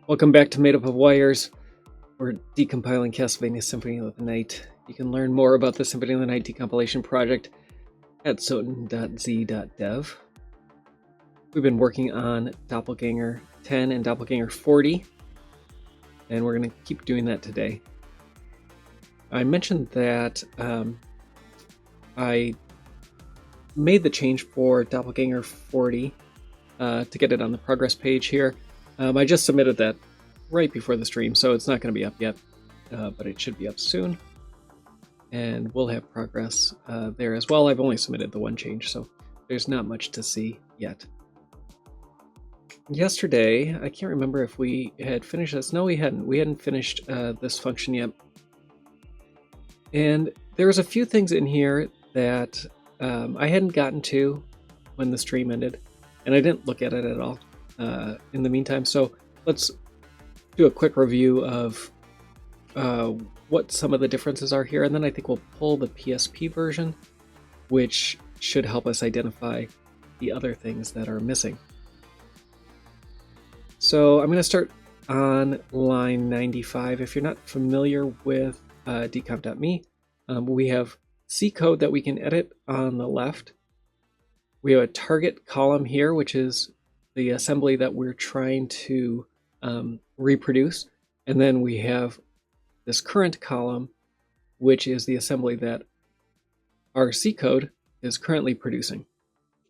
Welcome back to Made Up of Wires. We're decompiling Castlevania Symphony of the Night. You can learn more about the Symphony of the Night decompilation project at soten.z.dev. We've been working on Doppleganger 10 and Doppleganger 40, and we're going to keep doing that today. I mentioned that I made the change for Doppleganger 40 to get it on the progress page here. I just submitted that right before the stream, so it's not going to be up yet, but it should be up soon. And we'll have progress there as well. I've only submitted the one change, so there's not much to see yet. Yesterday, I can't remember if we had finished this. No, we hadn't. We hadn't finished this function yet. And there was a few things in here that I hadn't gotten to when the stream ended, and I didn't look at it at all in the meantime. So let's do a quick review of what some of the differences are here, and then I think we'll pull the PSP version, which should help us identify the other things that are missing. So I'm going to start on line 95. If you're not familiar with decomp.me, we have C code that we can edit on the left. We have a target column here, which is the assembly that we're trying to reproduce. And then we have this current column, which is the assembly that our C code is currently producing.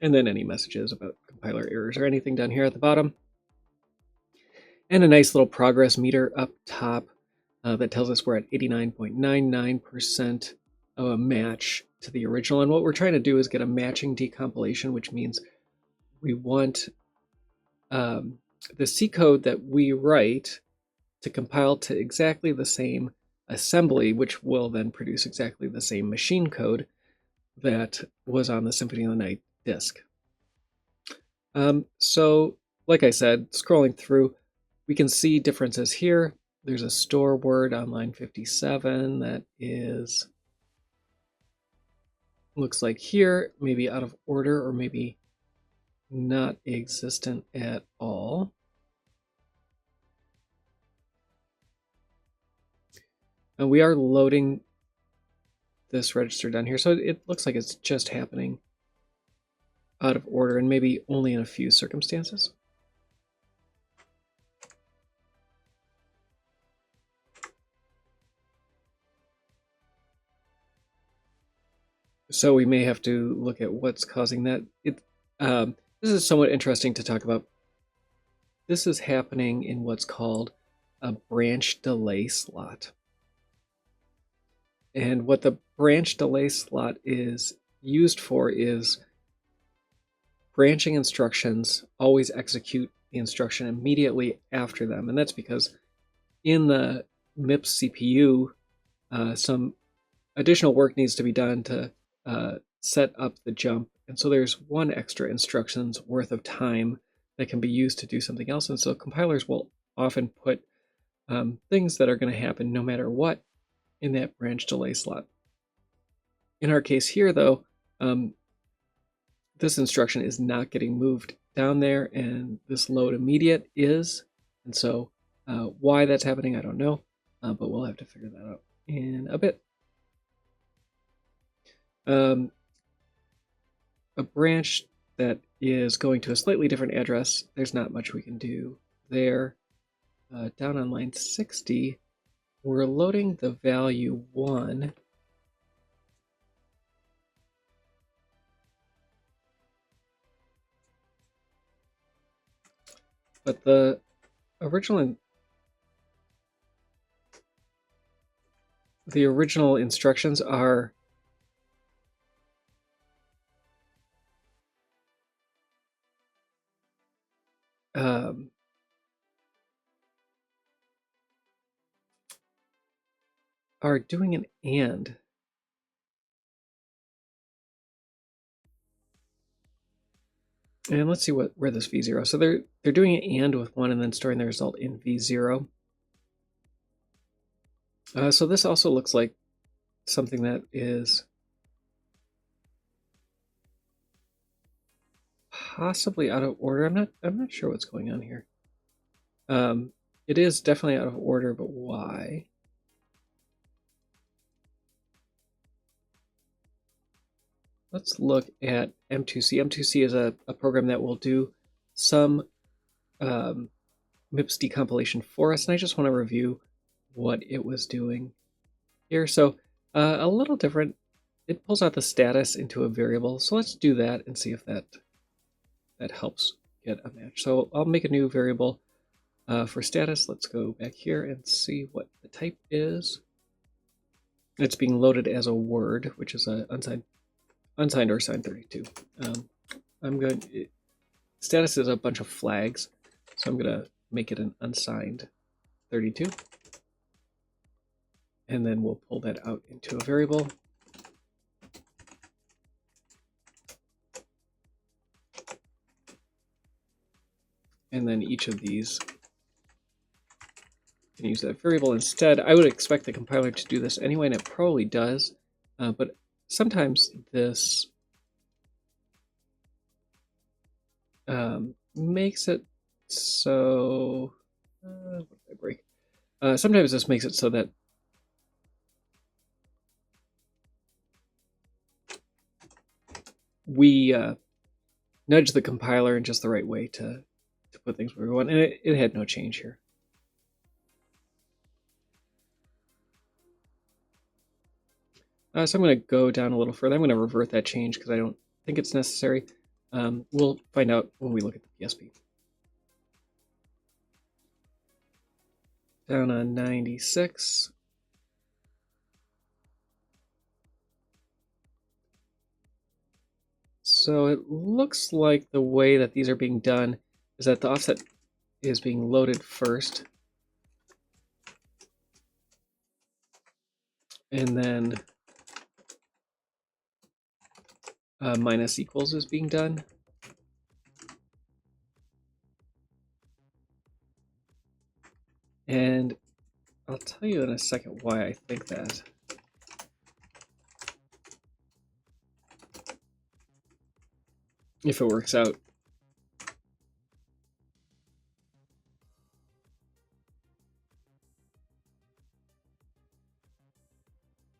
And then any messages about compiler errors or anything down here at the bottom. And a nice little progress meter up top that tells us we're at 89.99% of a match to the original. And what we're trying to do is get a matching decompilation, which means we want the C code that we write to compile to exactly the same assembly, which will then produce exactly the same machine code that was on the Symphony of the Night disk. So, like I said, scrolling through, we can see differences here. There's a store word on line 57 that is, looks like here, maybe out of order or maybe not existent at all. And we are loading this register down here, so it looks like it's just happening out of order and maybe only in a few circumstances. So we may have to look at what's causing that. This is somewhat interesting to talk about. This is happening in what's called a branch delay slot. And what the branch delay slot is used for is branching instructions always execute the instruction immediately after them. And that's because in the MIPS CPU, some additional work needs to be done to set up the jump. And so there's one extra instruction's worth of time that can be used to do something else. And so compilers will often put things that are going to happen no matter what in that branch delay slot. In our case here, though, this instruction is not getting moved down there, and this load immediate is. And so why that's happening, I don't know, but we'll have to figure that out in a bit. A branch that is going to a slightly different address, there's not much we can do there. Down on line 60, we're loading the value 1. But the original instructions are doing an AND. And let's see where this V0. So they're doing an AND with 1 and then storing the result in V0. So this also looks like something that is possibly out of order. I'm not sure what's going on here. it is definitely out of order, but why? Let's look at M2C. M2C is a program that will do some MIPS decompilation for us, and I just want to review what it was doing here. So a little different. It pulls out the status into a variable. So let's do that and see if that helps get a match. So I'll make a new variable for status. Let's go back here and see what the type is. It's being loaded as a word, which is a unsigned or signed 32. Status is a bunch of flags, so I'm gonna make it an unsigned 32. And then we'll pull that out into a variable. And then each of these can use that variable instead. I would expect the compiler to do this anyway, and it probably does, but sometimes this makes it so... what did I break? Sometimes this makes it so that we nudge the compiler in just the right way to put things where we want, and it had no change here. So I'm going to go down a little further. I'm going to revert that change because I don't think it's necessary. We'll find out when we look at the PSP. Down on 96. So it looks like the way that these are being done is that the offset is being loaded first. And then minus equals is being done. And I'll tell you in a second why I think that. If it works out.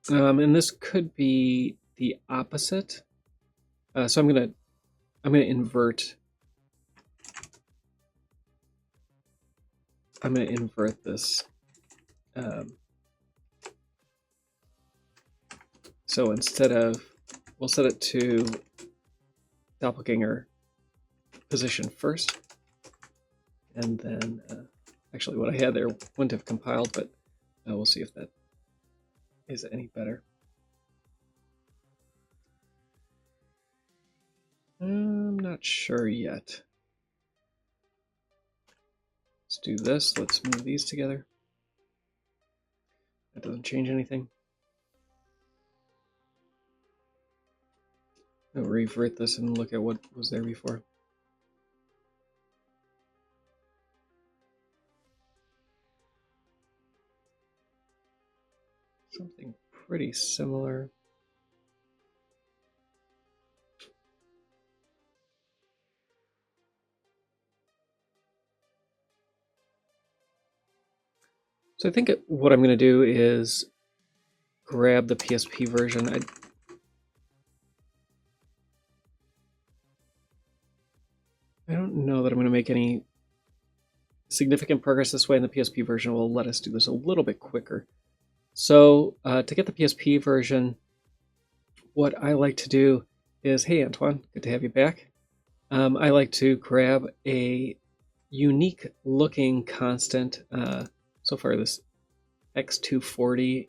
And this could be the opposite. So I'm gonna invert. I'm gonna invert this. So instead of, we'll set it to Doppleganger position first, and then actually what I had there wouldn't have compiled, but we'll see if that is any better. I'm not sure yet. Let's do this. Let's move these together. That doesn't change anything. I'll revert this and look at what was there before. Something pretty similar. So I think what I'm going to do is grab the PSP version. I don't know that I'm going to make any significant progress this way, and the PSP version will let us do this a little bit quicker. So to get the PSP version, what I like to do is, hey Antoine, good to have you back. I like to grab a unique looking constant. So far this X240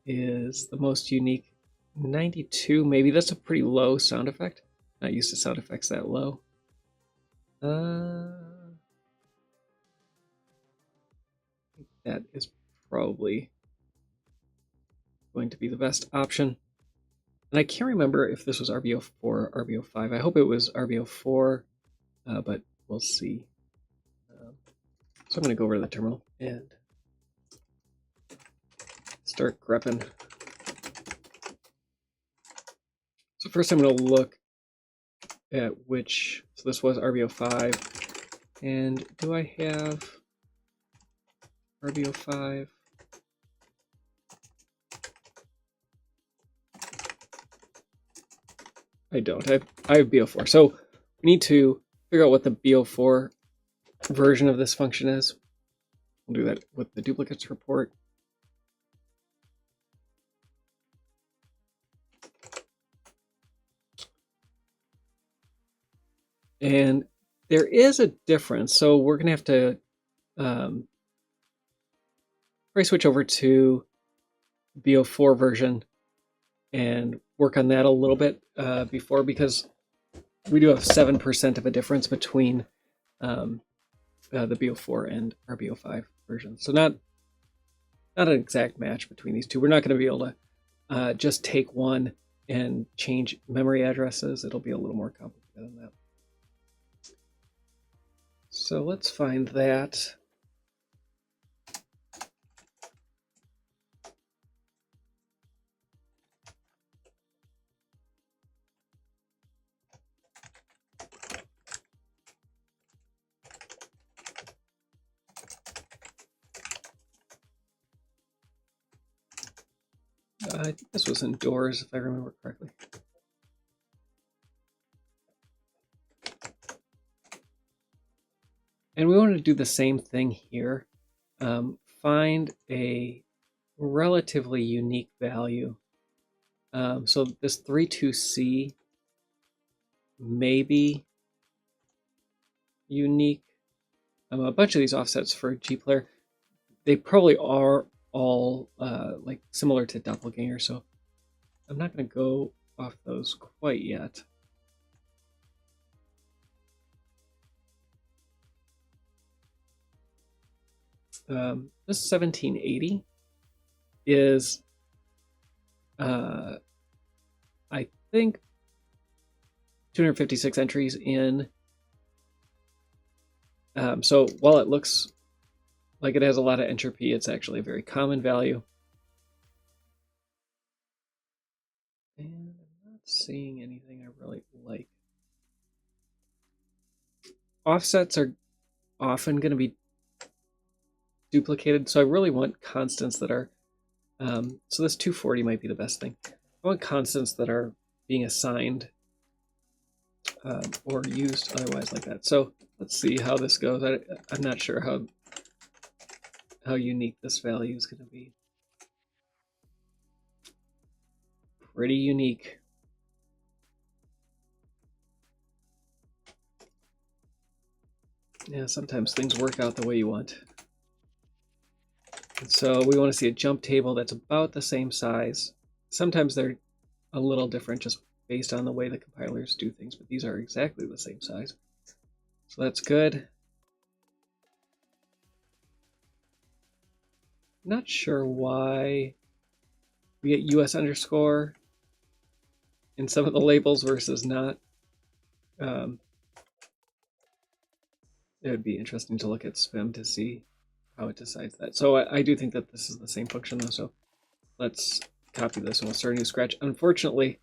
is the most unique. 92, maybe. That's a pretty low sound effect. Not used to sound effects that low. That is probably going to be the best option. And I can't remember if this was RBO4 or RBO5. I hope it was RBO4, but we'll see. So I'm going to go over to the terminal and start grepping. So first I'm going to look at which, so this was RBO5, and do I have RBO5. I don't. I have BO4. So we need to figure out what the BO4 version of this function is. We'll do that with the duplicates report. And there is a difference. So we're going to have to probably switch over to BO4 version and work on that a little bit before, because we do have 7% of a difference between the BO4 and our BO5 version. So not an exact match between these two. We're not going to be able to just take one and change memory addresses. It'll be a little more complicated than that. So let's find that. I think this was indoors, if I remember correctly. And we want to do the same thing here. Find a relatively unique value. So this 32C may be unique. A bunch of these offsets for G-Player, they probably are all like similar to Doppleganger, so I'm not going to go off those quite yet. This 1780 is, I think, 256 entries in. So while it looks like it has a lot of entropy, it's actually a very common value. And I'm not seeing anything I really like. Offsets are often going to be duplicated, so I really want constants that are, so this 240 might be the best thing. I want constants that are being assigned or used otherwise like that. So let's see how this goes. I'm not sure how unique this value is going to be. Pretty unique. Yeah, sometimes things work out the way you want. And so we want to see a jump table that's about the same size. Sometimes they're a little different just based on the way the compilers do things, but these are exactly the same size. So that's good. Not sure why we get US underscore in some of the labels versus not. It would be interesting to look at SVIM to see how it decides that. So I do think that this is the same function though, so let's copy this and we'll start a new scratch. Unfortunately,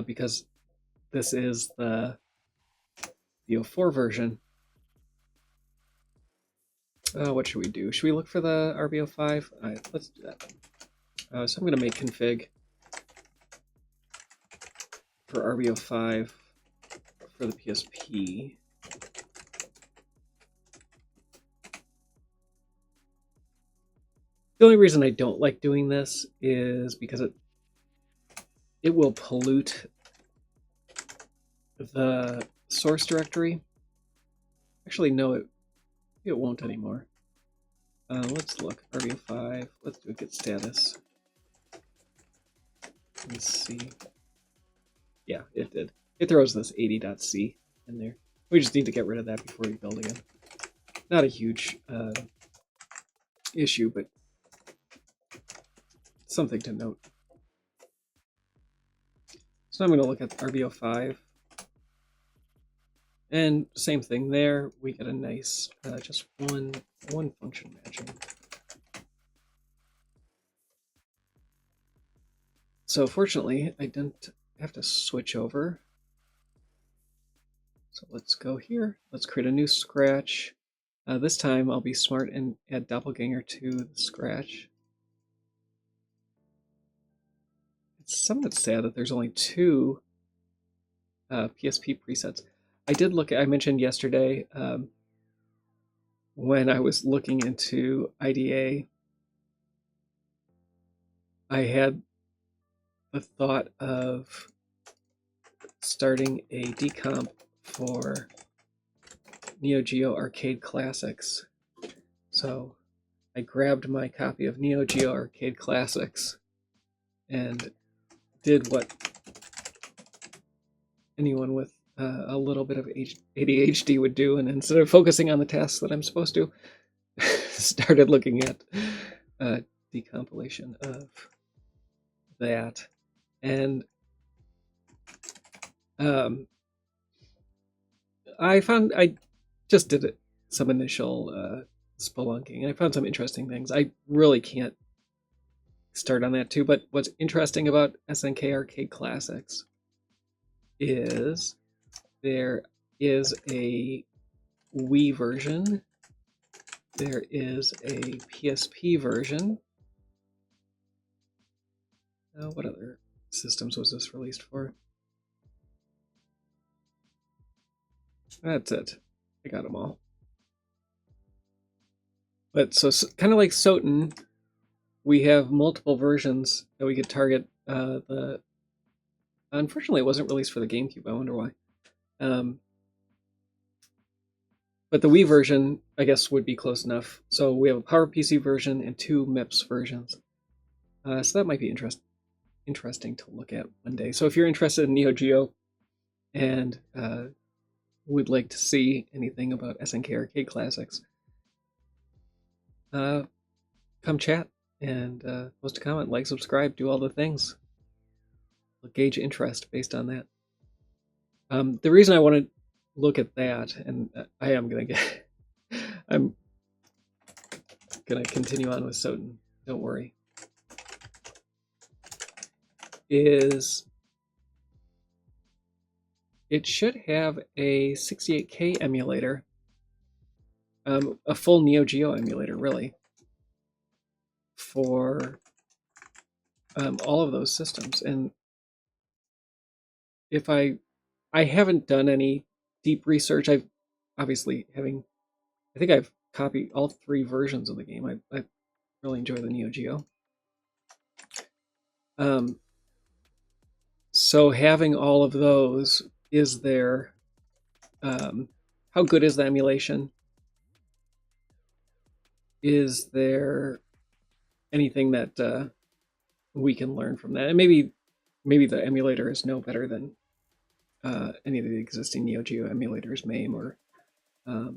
because this is the BO4 version, what should we do? Should we look for the RBO5? All right, let's do that. So I'm going to make config for RBO5 for the PSP. The only reason I don't like doing this is because it will pollute the source directory. Actually, no, it won't anymore. Let's look, RBO5, let's do a git status. Let's see. Yeah, it did. It throws this 80.c in there. We just need to get rid of that before we build again. Not a huge issue, but something to note. So I'm going to look at RBO5. And same thing there. We get a nice, just one function matching. So fortunately, I didn't have to switch over. So let's go here. Let's create a new scratch. This time I'll be smart and add Doppleganger to the scratch. It's somewhat sad that there's only 2 PSP presets. I did look at, I mentioned yesterday when I was looking into IDA, I had the thought of starting a decomp for Neo Geo Arcade Classics. So I grabbed my copy of Neo Geo Arcade Classics and did what anyone with a little bit of ADHD would do, and instead of focusing on the tasks that I'm supposed to, started looking at decompilation of that. And I just did some initial spelunking, and I found some interesting things. I really can't start on that too, but what's interesting about SNK Arcade Classics is there is a Wii version, there is a PSP version. What other systems was this released for? That's it. I got them all. But so kind of like Soten, we have multiple versions that we could target. Unfortunately, it wasn't released for the GameCube. I wonder why. But the Wii version, I guess, would be close enough. So we have a PowerPC version and 2 MIPS versions. So that might be interesting to look at one day. So if you're interested in Neo Geo and would like to see anything about SNK Arcade Classics, come chat and post a comment, like, subscribe, do all the things. We'll gauge interest based on that. The reason I want to look at that, and I'm gonna continue on with Soten, don't worry, is it should have a 68K emulator, a full Neo Geo emulator, really, for all of those systems. And if I haven't done any deep research, I think I've copied all 3 versions of the game. I really enjoy the Neo Geo. So having all of those, is there, how good is the emulation? Is there anything that we can learn from that? And maybe the emulator is no better than any of the existing Neo Geo emulators, MAME, or I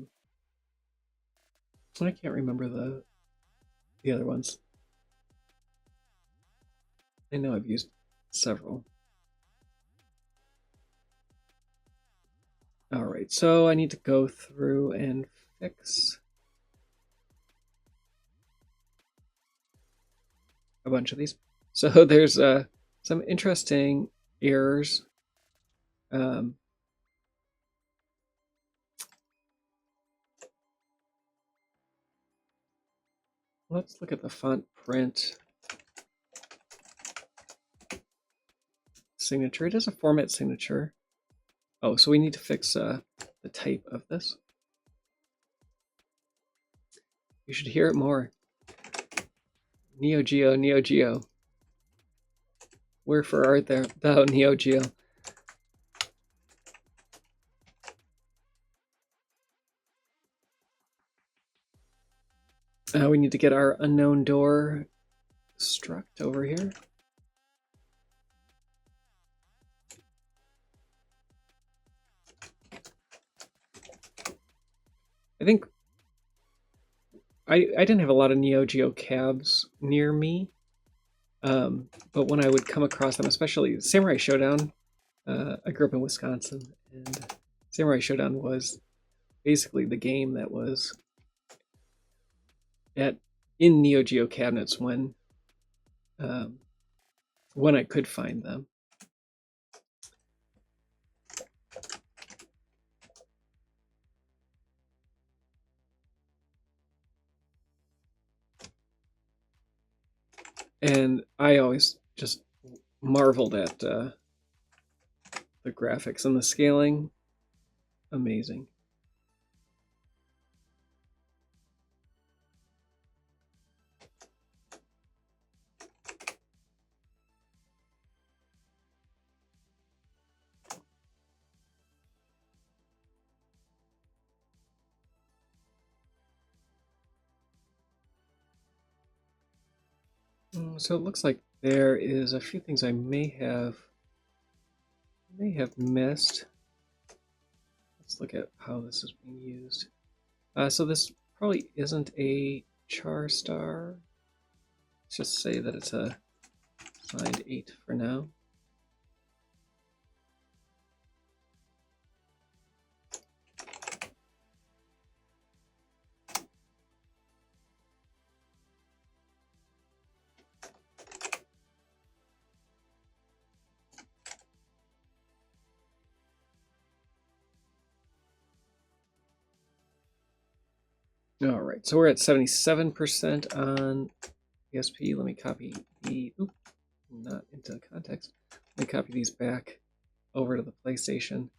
can't remember the other ones. I know I've used several. All right, so I need to go through and fix a bunch of these. So there's some interesting errors. Let's look at the font print signature. It is a format signature. Oh, so we need to fix the type of this. You should hear it more. Neo Geo, Neo Geo. Wherefore art thou, Neo Geo? We need to get our unknown door struct over here. I think I didn't have a lot of Neo Geo cabs near me, but when I would come across them, especially Samurai Showdown, I grew up in Wisconsin, and Samurai Showdown was basically the game that was in Neo Geo cabinets when I could find them. And I always just marveled at the graphics and the scaling. Amazing. So it looks like there is a few things I may have missed. Let's look at how this is being used. So this probably isn't a char star. Let's just say that it's a signed 8 for now. All right, so we're at 77% on PSP. Let me copy the, not into context. Let me copy these back over to the PlayStation.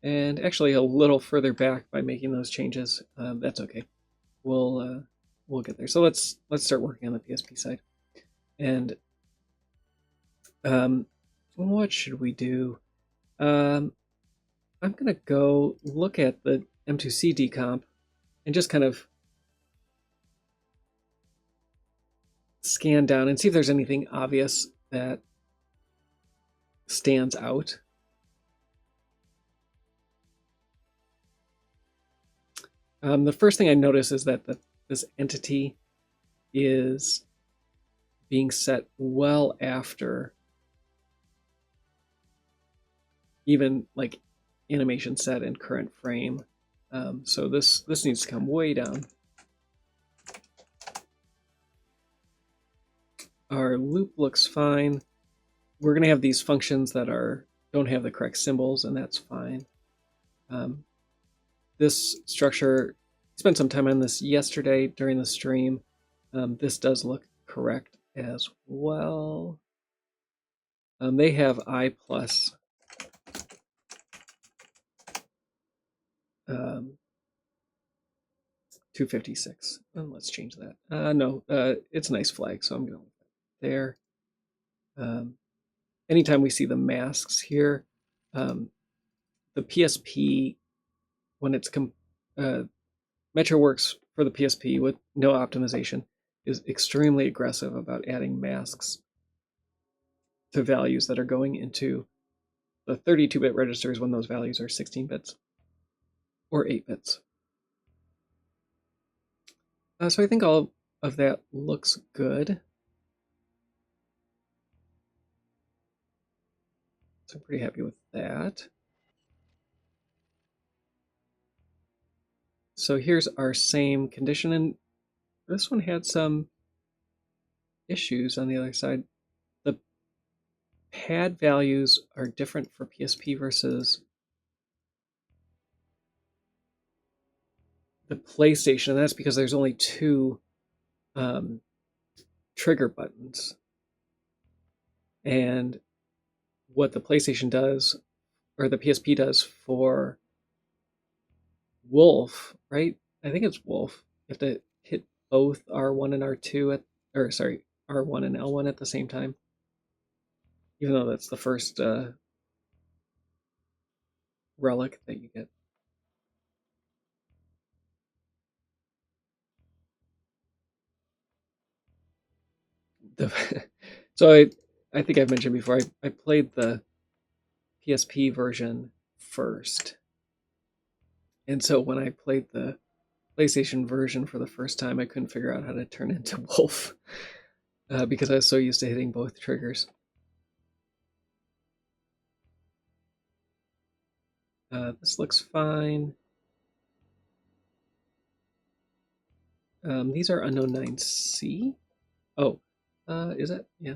And actually a little further back by making those changes. That's okay. We'll get there. So let's start working on the PSP side. And what should we do? I'm gonna go look at the M2C decomp and just kind of scan down and see if there's anything obvious that stands out. The first thing I notice is that this entity is being set well after even like animation set in current frame. So this needs to come way down. Our loop looks fine. We're going to have these functions that don't have the correct symbols, and that's fine. This structure, spent some time on this yesterday during the stream. This does look correct as well. They have I plus 256. And let's change that. No, it's a nice flag, so I'm going to leave that there. Anytime we see the masks here, the PSP, when it's MetroWorks for the PSP with no optimization, is extremely aggressive about adding masks to values that are going into the 32-bit registers when those values are 16 bits or 8 bits. So I think all of that looks good. So I'm pretty happy with that. So here's our same condition, and this one had some issues on the other side. The pad values are different for PSP versus the PlayStation, and that's because there's only two trigger buttons. And what the PlayStation does, or the PSP does for Wolf, right? I think it's Wolf. You have to hit both R1 and R2 R1 and L1 at the same time. Even though that's the first relic that you get. So I think I've mentioned before, I played the PSP version first. And so when I played the PlayStation version for the first time, I couldn't figure out how to turn into Wolf because I was so used to hitting both triggers. This looks fine. These are unknown 9C. Oh, is it? Yeah.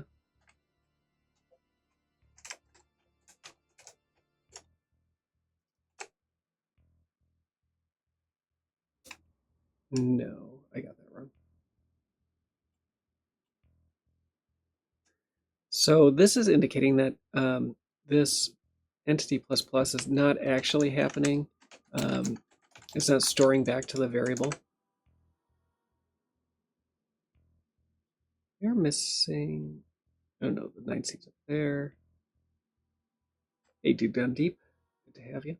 No, I got that wrong. So this is indicating that this entity plus plus is not actually happening. It's not storing back to the variable. You're missing. Oh no, the 9 seeds up there. Hey, Dude Down Deep. Good to have you.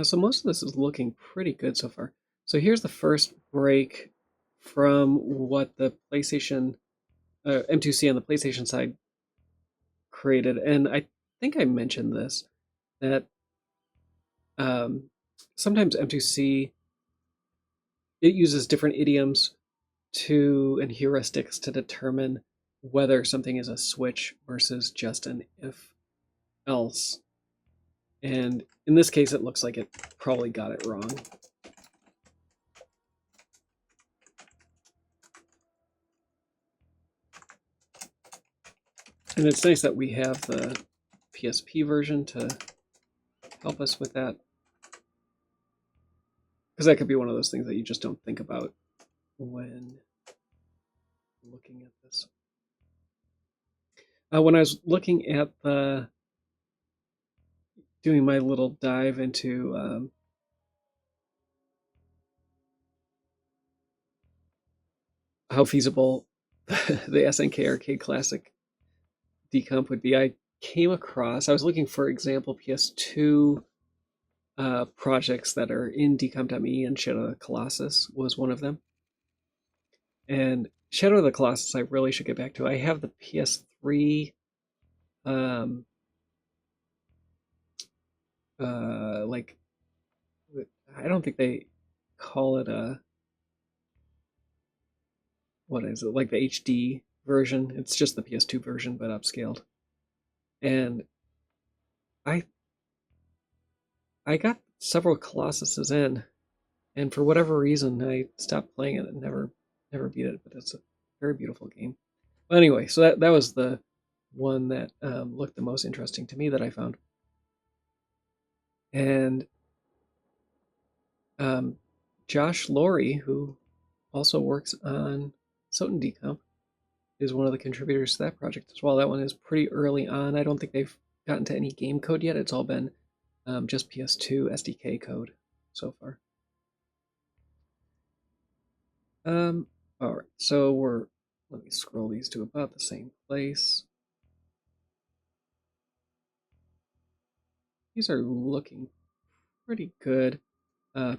So most of this is looking pretty good so far. So here's the first break from what the PlayStation M2C on the PlayStation side created, and I think I mentioned this that sometimes M2C it uses different idioms and heuristics to determine whether something is a switch versus just an if else. And in this case, it looks like it probably got it wrong. And it's nice that we have the PSP version to help us with that. Because that could be one of those things that you just don't think about when looking at this. When I was looking at doing my little dive into how feasible the SNK Arcade Classic decomp would be, I was looking for example PS2 projects that are in decomp.me, and Shadow of the Colossus was one of them. And Shadow of the Colossus I really should get back to. I have the PS3 like I don't think they call it what is it, like the HD version. It's just the PS2 version but upscaled. And I got several Colossuses in, and for whatever reason I stopped playing it and never beat it, but it's a very beautiful game. But anyway, so that was the one that looked the most interesting to me that I found. And Josh Laurie, who also works on Soten Decomp, is one of the contributors to that project as well. That one is pretty early on. I don't think they've gotten to any game code yet. It's all been just PS2 SDK code so far. All right, so let me scroll these to about the same place. These are looking pretty good. The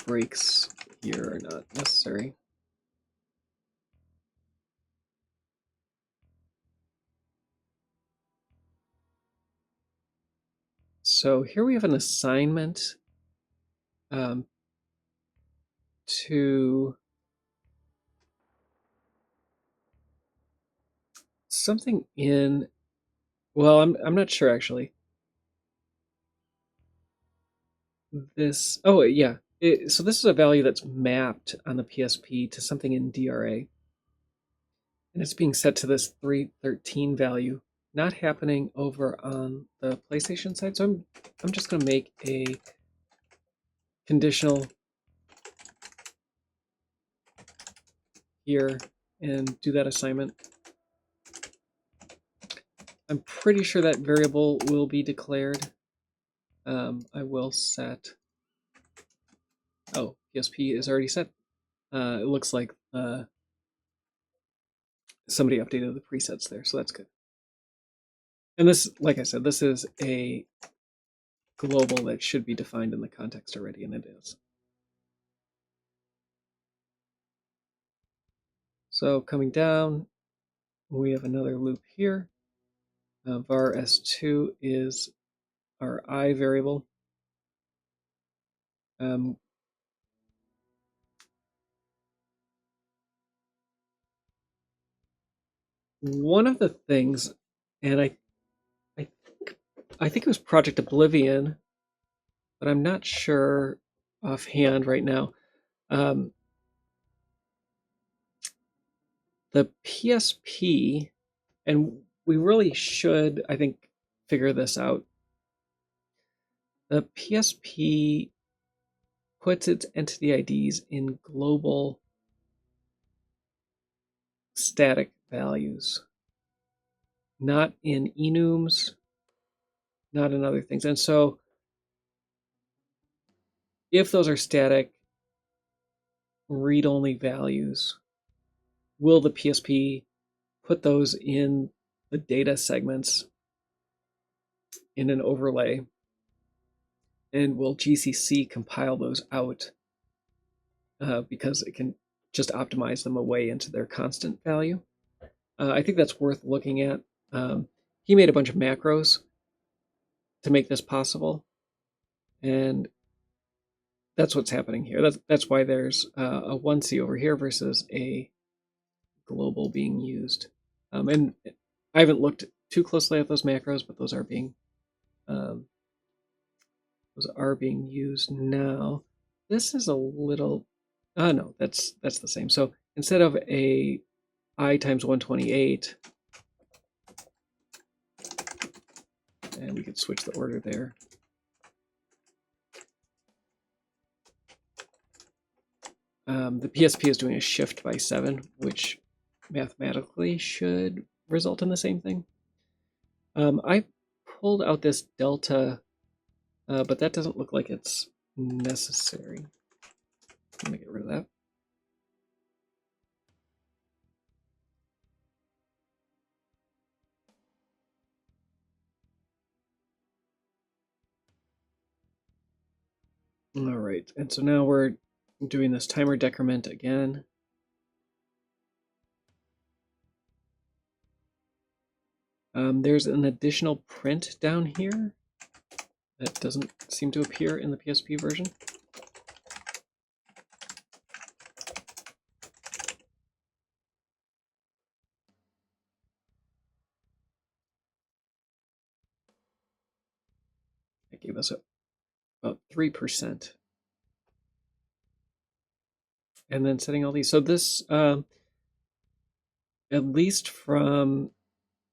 breaks here are not necessary. So here we have an assignment to something in, well, I'm not sure actually. This, oh yeah, so this is a value that's mapped on the PSP to something in DRA. And it's being set to this 313 value, not happening over on the PlayStation side. So I'm just going to make a conditional here and do that assignment. I'm pretty sure that variable will be declared. I will set. Oh, PSP is already set. It looks like somebody updated the presets there, so that's good. And this, like I said, this is a global that should be defined in the context already, and it is. So coming down, we have another loop here. Var s2 is our I variable. One of the things, and I think it was Project Oblivion, but I'm not sure offhand right now. The PSP, and we really should, I think, figure this out. The PSP puts its entity IDs in global static values, not in enums, not in other things. And so if those are static read-only values, will the PSP put those in the data segments in an overlay, and will GCC compile those out because it can just optimize them away into their constant value? I think that's worth looking at. He made a bunch of macros to make this possible, and that's what's happening here. That's why there's a 1C over here versus a global being used. And I haven't looked too closely at those macros, but those are being used now. This is a little. No, that's the same. So instead of a I times 128, and we could switch the order there. The PSP is doing a shift by 7, which mathematically should result in the same thing. I pulled out this delta, but that doesn't look like it's necessary. I'm going to get rid of that. All right, and so now we're doing this timer decrement again. There's an additional print down here that doesn't seem to appear in the PSP version. That gave us about 3%. And then setting all these. So this, at least from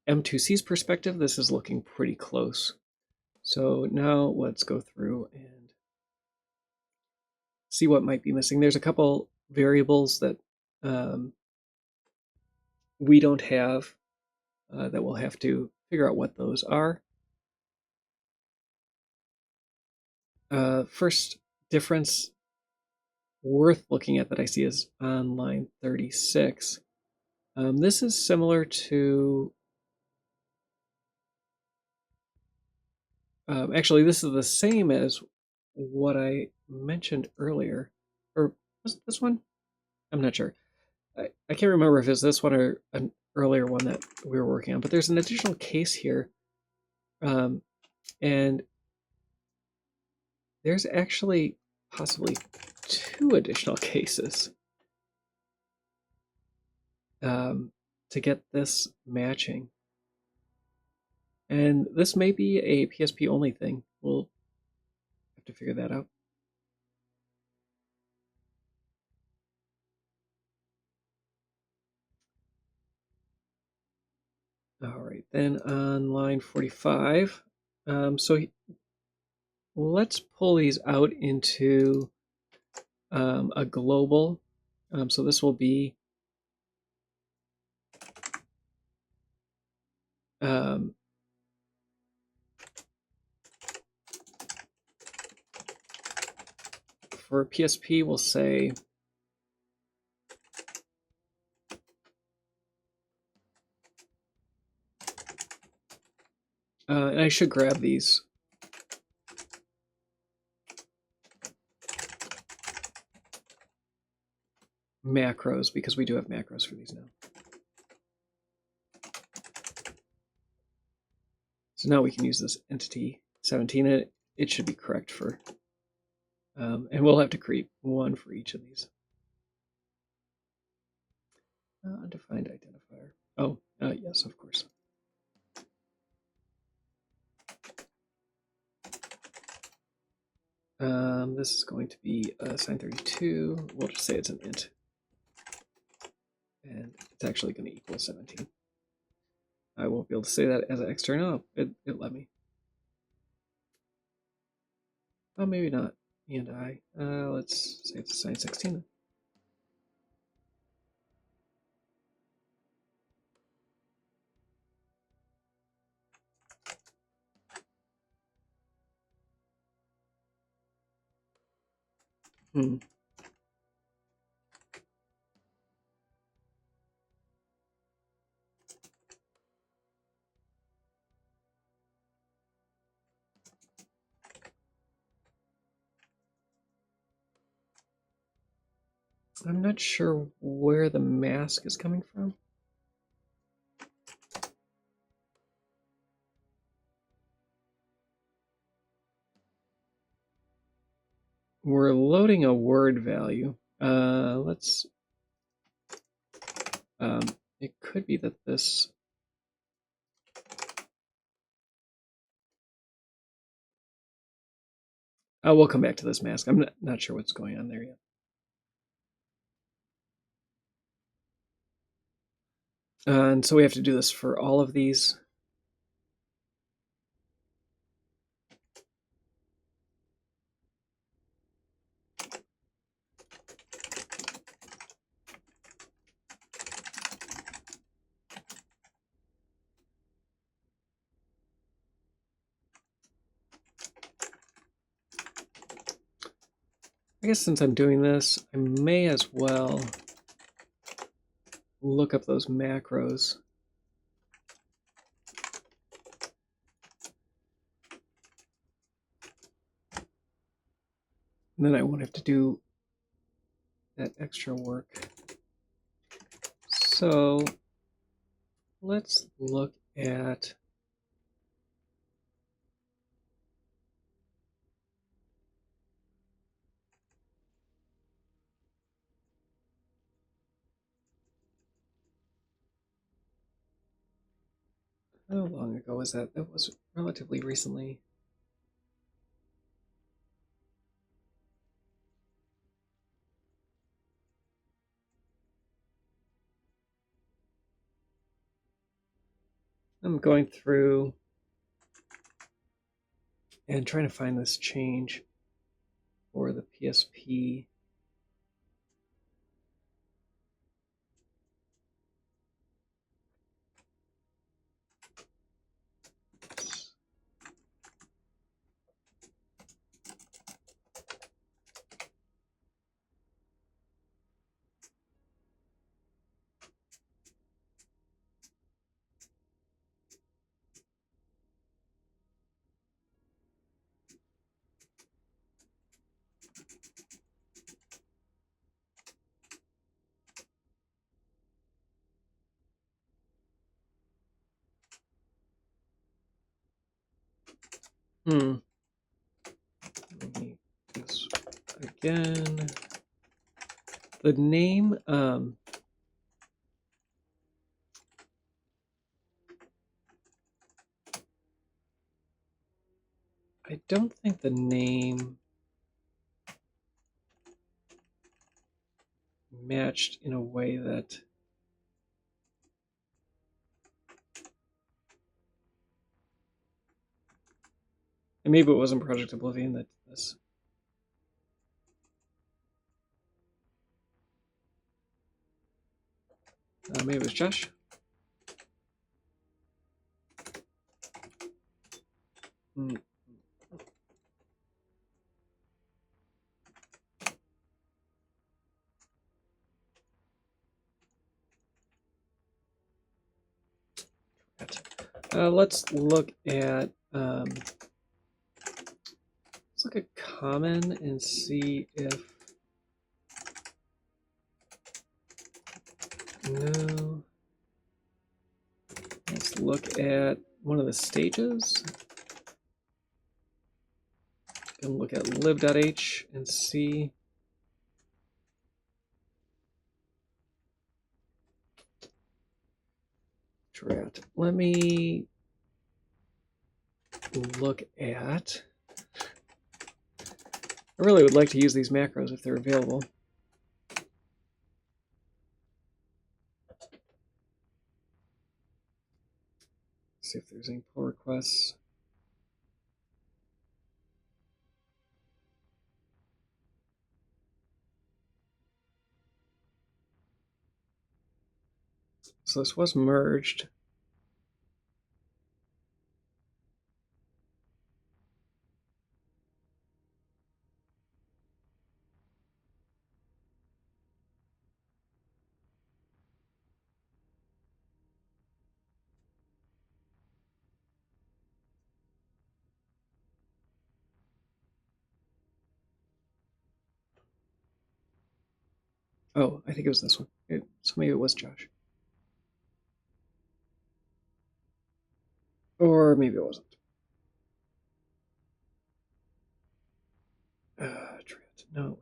M2C's perspective, this is looking pretty close. So now let's go through and see what might be missing. There's a couple variables that we don't have that we'll have to figure out what those are. First difference worth looking at that I see is on line 36. This is similar to actually, this is the same as what I mentioned earlier. Or was it this one? I'm not sure. I can't remember if it's this one or an earlier one that we were working on, but there's an additional case here. And there's actually possibly 2 additional cases to get this matching. And this may be a PSP only thing. We'll have to figure that out. All right, then on line 45, let's pull these out into a global. So this will be for PSP, we'll say and I should grab these. Macros, because we do have macros for these now. So now we can use this entity 17, and it should be correct for, and we'll have to create one for each of these. Undefined identifier. Oh, yes, of course. This is going to be sign 32. We'll just say it's an int. And it's actually going to equal 17. I won't be able to say that as an external. It let me. Oh, maybe not. And I. Let's say it's a sign 16 then. Hmm. I'm not sure where the mask is coming from. We're loading a word value. Let's. It could be that this. Oh, we'll come back to this mask. I'm not sure what's going on there yet. And so we have to do this for all of these. I guess since I'm doing this, I may as well look up those macros. And then I won't have to do that extra work. So let's look at how long ago was that? That was relatively recently. I'm going through and trying to find this change for the PSP. Let me do this again. The name, I don't think the name matched in a way that and maybe it wasn't Project Oblivion that did this. Maybe it was Josh. Let's look at common and see if no. Let's look at one of the stages. You can look at lib.h and see. Let me look at. I really would like to use these macros if they're available. See if there's any pull requests. So this was merged. Oh, I think it was this one. So maybe it was Josh. Or maybe it wasn't. Trent. No.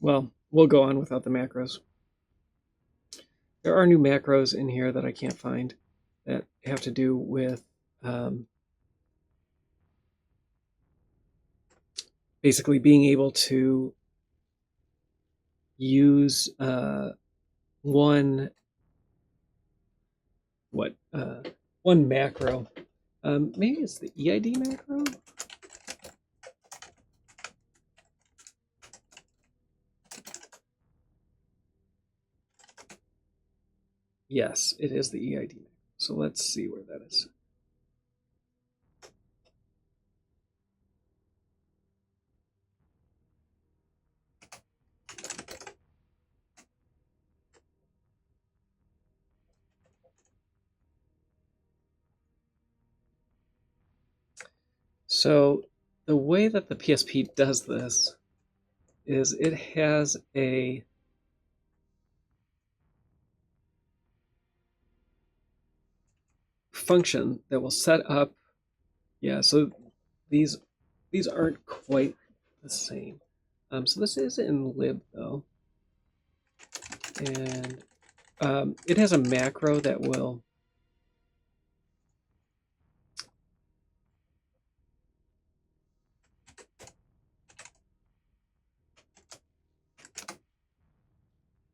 Well, we'll go on without the macros. There are new macros in here that I can't find that have to do with basically being able to use one one macro. Maybe it's the EID macro. Yes, it is the EID macro. So let's see where that is. So the way that the PSP does this is it has a function that will set up. Yeah, so these aren't quite the same. So this is in lib though, and it has a macro that will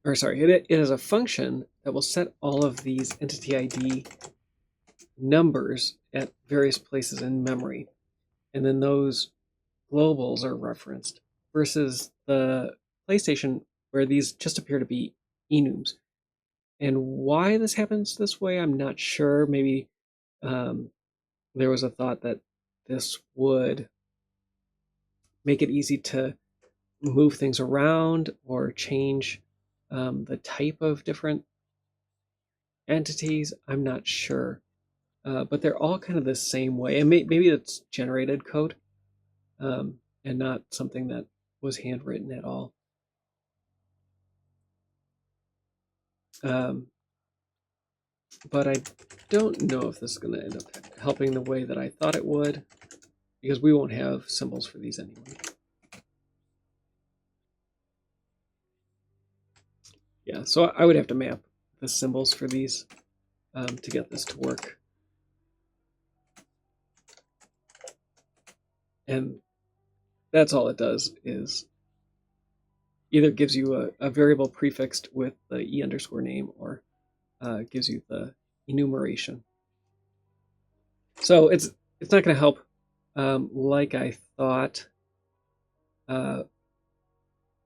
it is a function that will set all of these entity ID numbers at various places in memory, and then those globals are referenced, versus the PlayStation where these just appear to be enums. And why this happens this way, I'm not sure. Maybe there was a thought that this would make it easy to move things around or change the type of different entities. I'm not sure. But they're all kind of the same way. And maybe it's generated code and not something that was handwritten at all. But I don't know if this is going to end up helping the way that I thought it would, because we won't have symbols for these anyway. Yeah, so I would have to map the symbols for these to get this to work. And that's all it does, is either gives you a variable prefixed with the e underscore name, or gives you the enumeration. So it's not going to help like I thought, but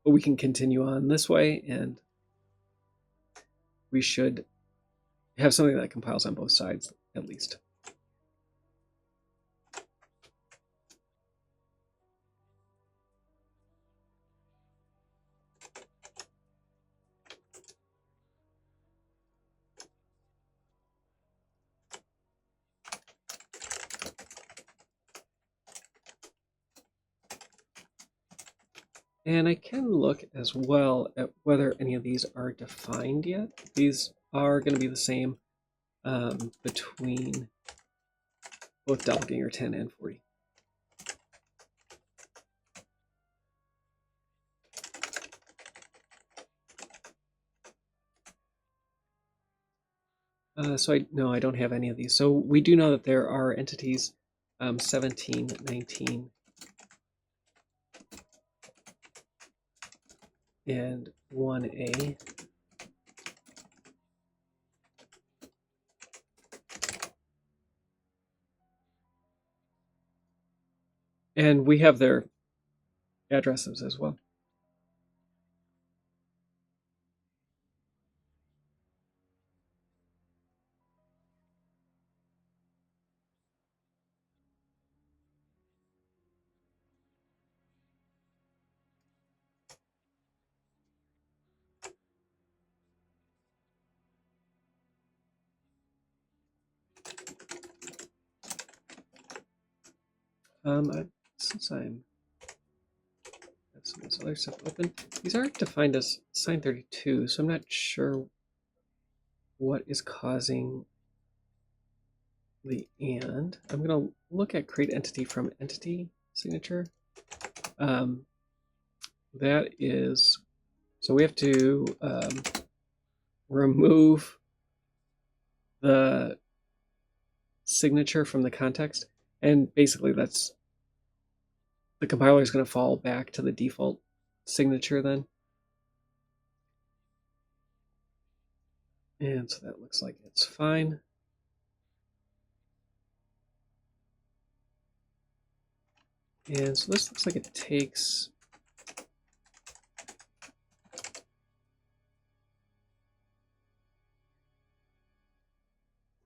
we can continue on this way, and we should have something that compiles on both sides at least. And I can look as well at whether any of these are defined yet. These are going to be the same between both Doppleganger 10 and 40. So I don't have any of these. So we do know that there are entities 17, 19, and 1A. And we have their addresses as well. Since I'm some of this other stuff open. These aren't defined as sign 32, so I'm not sure what is causing the and. I'm going to look at create entity from entity signature. That is, so we have to remove the signature from the context, and basically that's the compiler is going to fall back to the default signature then. And so that looks like it's fine. And so this looks like it takes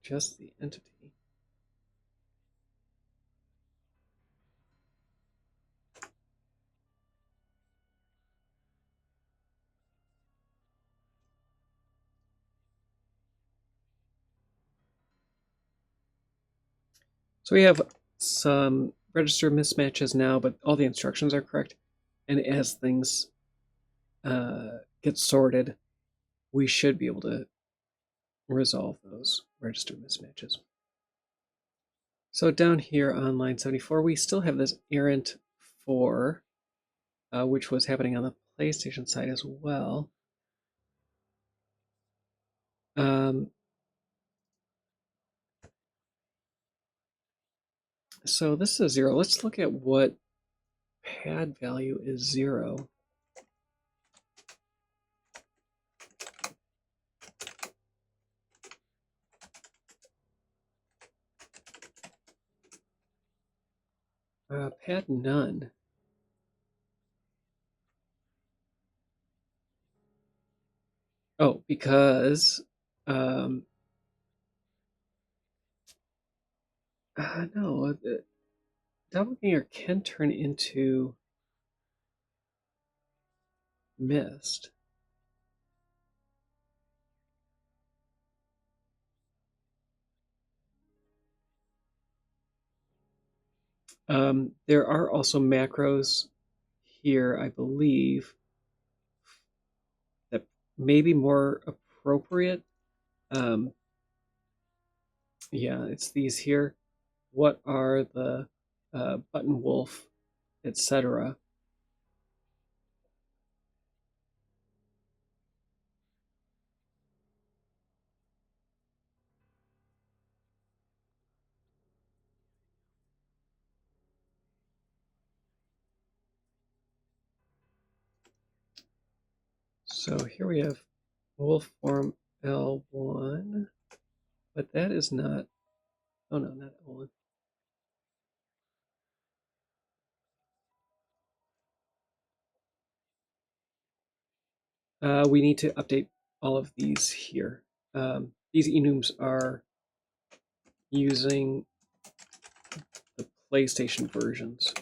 just the entity. So we have some register mismatches now, but all the instructions are correct. And as things get sorted, we should be able to resolve those register mismatches. So down here on line 74, we still have this errant 4, which was happening on the PlayStation side as well. So this is a 0. Let's look at what pad value is 0. Pad none. Oh, because no, Doppleganger can turn into mist. There are also macros here, I believe, that may be more appropriate. Yeah, it's these here. What are the button wolf, etc. So here we have wolf form L1, but that is not, oh no, not L1. We need to update all of these here. These enums are using the PlayStation versions,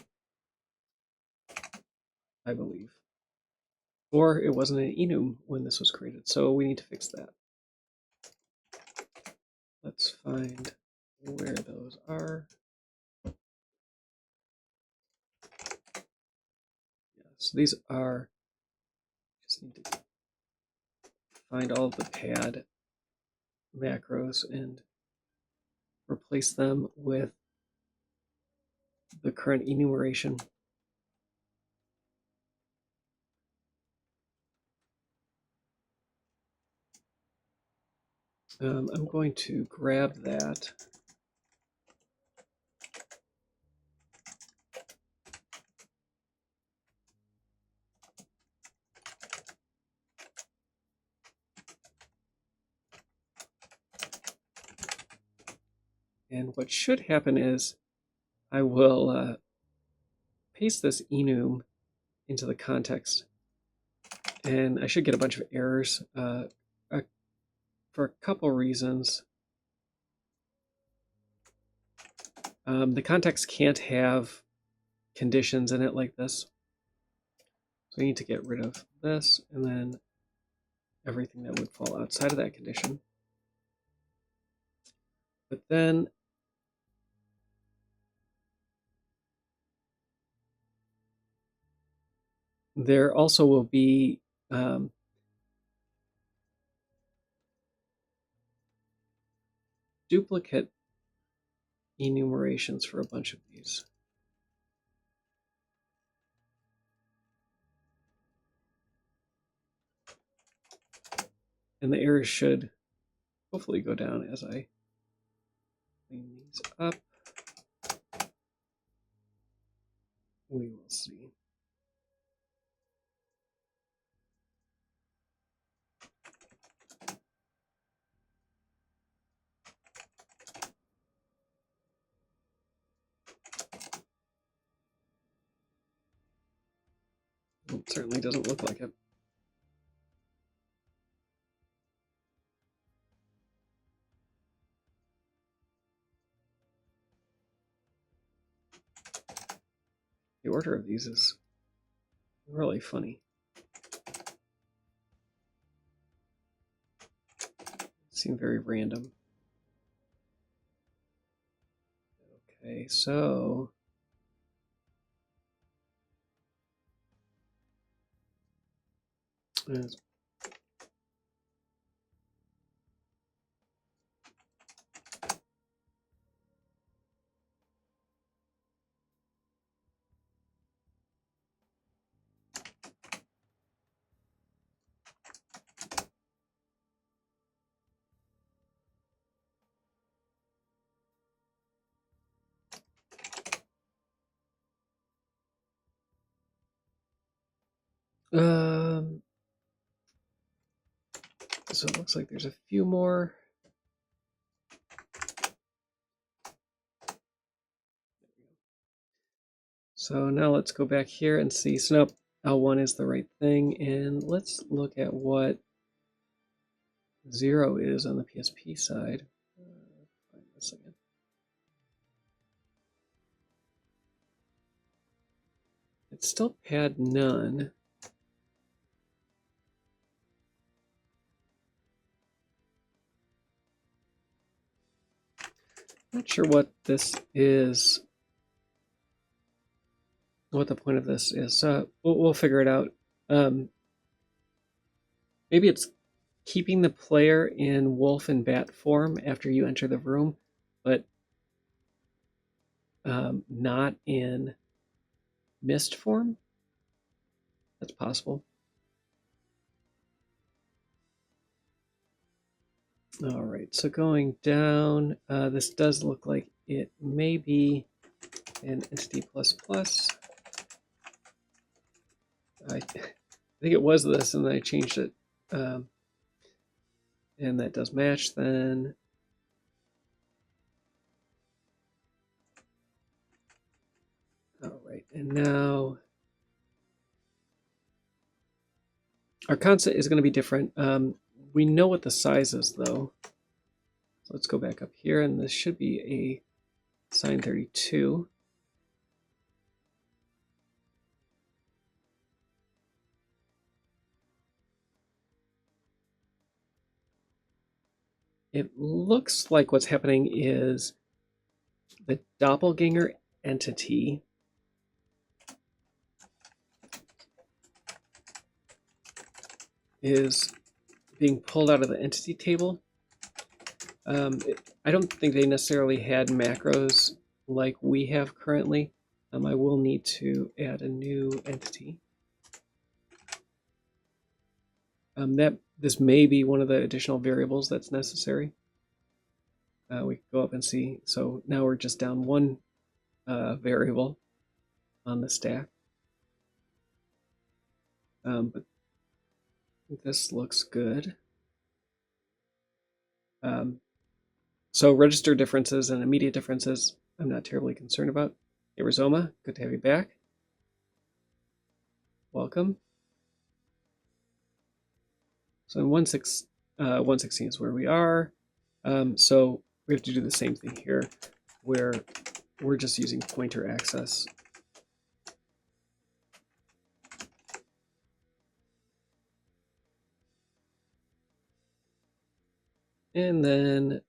I believe. Or it wasn't an enum when this was created, so we need to fix that. Let's find where those are. Yeah, so these are, just need to find all of the pad macros and replace them with the current enumeration. I'm going to grab that. And what should happen is I will paste this enum into the context, and I should get a bunch of errors for a couple reasons. The context can't have conditions in it like this. So we need to get rid of this and then everything that would fall outside of that condition. But then there also will be duplicate enumerations for a bunch of these. And the errors should hopefully go down as I clean these up. We will see. It certainly doesn't look like it. The order of these is really funny. Seem very random. Okay, so so it looks like there's a few more. So now let's go back here and see. So nope, L1 is the right thing. And let's look at what 0 is on the PSP side. Find this again. It's still pad none. Not sure what this is, what the point of this is. We'll figure it out. Maybe it's keeping the player in wolf and bat form after you enter the room, but not in mist form. That's possible. All right, so going down, this does look like it may be an entity plus plus. I think it was this, and then I changed it. And that does match then. All right, and now our constant is going to be different. We know what the size is, though. So let's go back up here, and this should be a sine 32. It looks like what's happening is the Doppleganger entity is being pulled out of the entity table. I don't think they necessarily had macros like we have currently. I will need to add a new entity. This may be one of the additional variables that's necessary. We can go up and see. So now we're just down one variable on the stack. But this looks good. So register differences and immediate differences, I'm not terribly concerned about. Hey, Rizoma, good to have you back. Welcome. So in 116 is where we are. So we have to do the same thing here, where we're just using pointer access. And then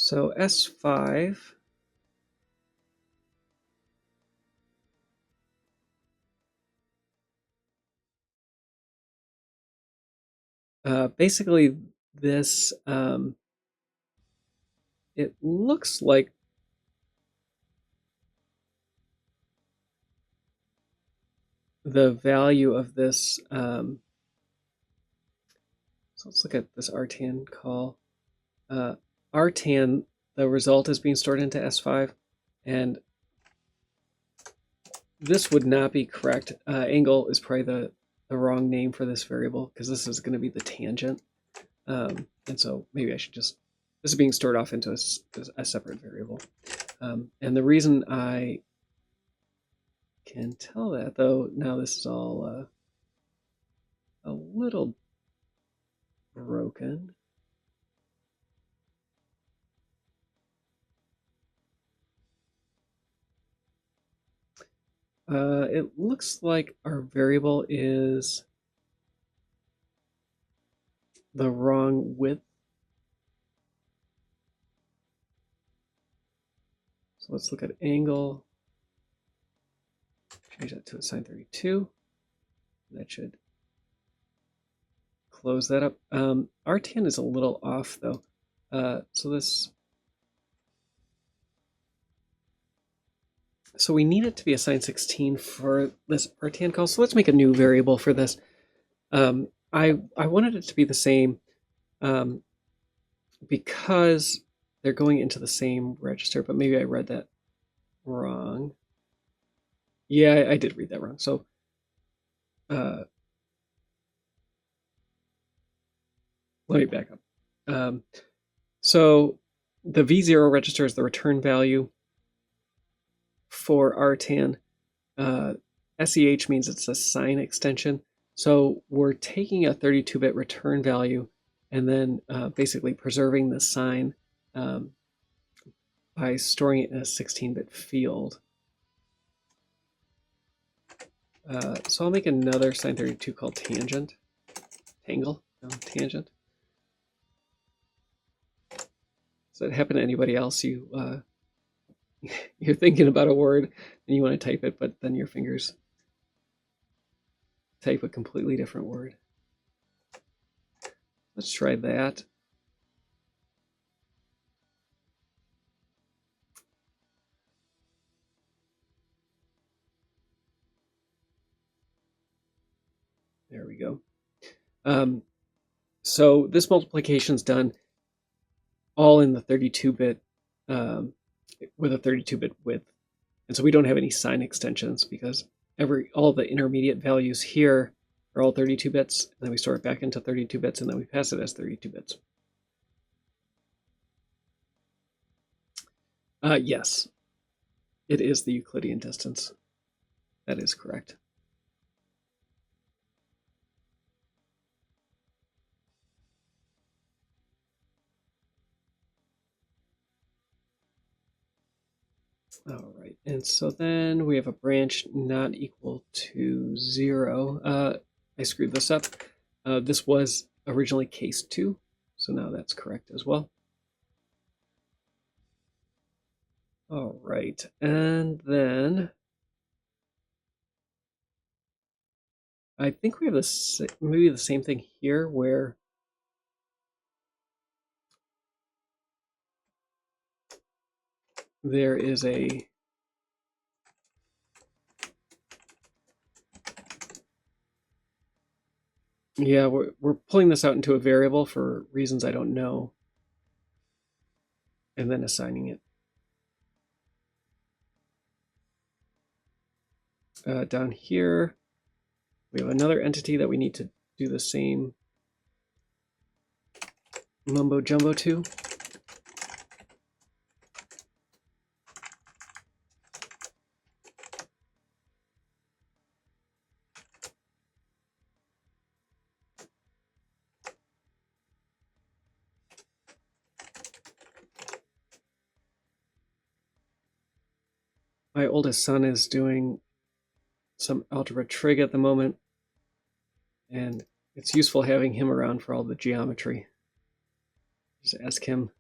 So S5 basically this it looks like the value of this so let's look at this RTAN call. RTAN, the result is being stored into S5, and this would not be correct. Angle is probably the wrong name for this variable because this is going to be the tangent. And so maybe I should just, this is being stored off into a separate variable. And the reason I can tell that, though, now this is all a little broken. It looks like our variable is the wrong width. So let's look at angle. Change that to a sine 32. That should close that up. R10 is a little off though. So we need it to be a sine 16 for this R10 call. So let's make a new variable for this. I wanted it to be the same because they're going into the same register, but maybe I read that wrong. Yeah, I did read that wrong. So let me back up. So the V0 register is the return value for RTAN. SEH means it's a sign extension. So we're taking a 32-bit return value and then basically preserving the sign by storing it in a 16-bit field. So I'll make another sine 32 called tangent. Tangent. Does that happen to anybody else? You're thinking about a word and you want to type it, but then your fingers type a completely different word. Let's try that. There we go. So this multiplication is done all in the 32-bit with a 32-bit width. And so we don't have any sign extensions because all the intermediate values here are all 32 bits, and then we store it back into 32 bits, and then we pass it as 32 bits. Yes, it is the Euclidean distance. That is correct. All right, and so then we have a branch not equal to 0. I screwed this up. This was originally case 2, so now that's correct as well. All right, and then I think we have maybe the same thing here where there is a yeah, we're pulling this out into a variable for reasons I don't know, and then assigning it. Down here, we have another entity that we need to do the same mumbo jumbo to. My oldest son is doing some algebra trig at the moment, and it's useful having him around for all the geometry. Just ask him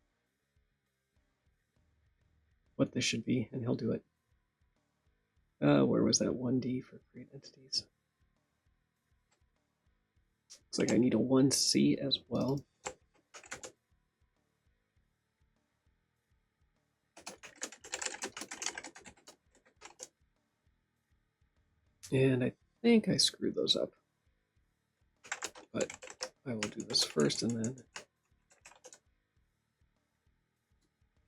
what this should be, and he'll do it. Where was that 1D for create entities? Looks like I need a 1C as well. And I think I screwed those up. But I will do this first and then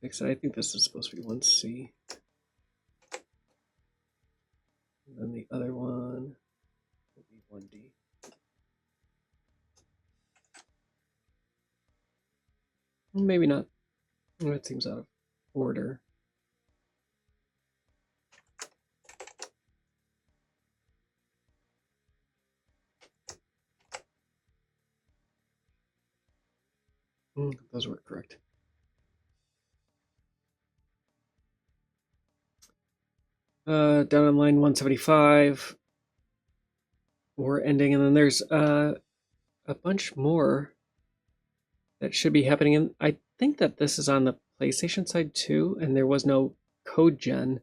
fix it. I think this is supposed to be 1C. And then the other one will be 1D. Maybe not. It seems out of order. Those were correct. Down on line 175, we're ending, and then there's a bunch more that should be happening. And I think that this is on the PlayStation side too, and there was no code gen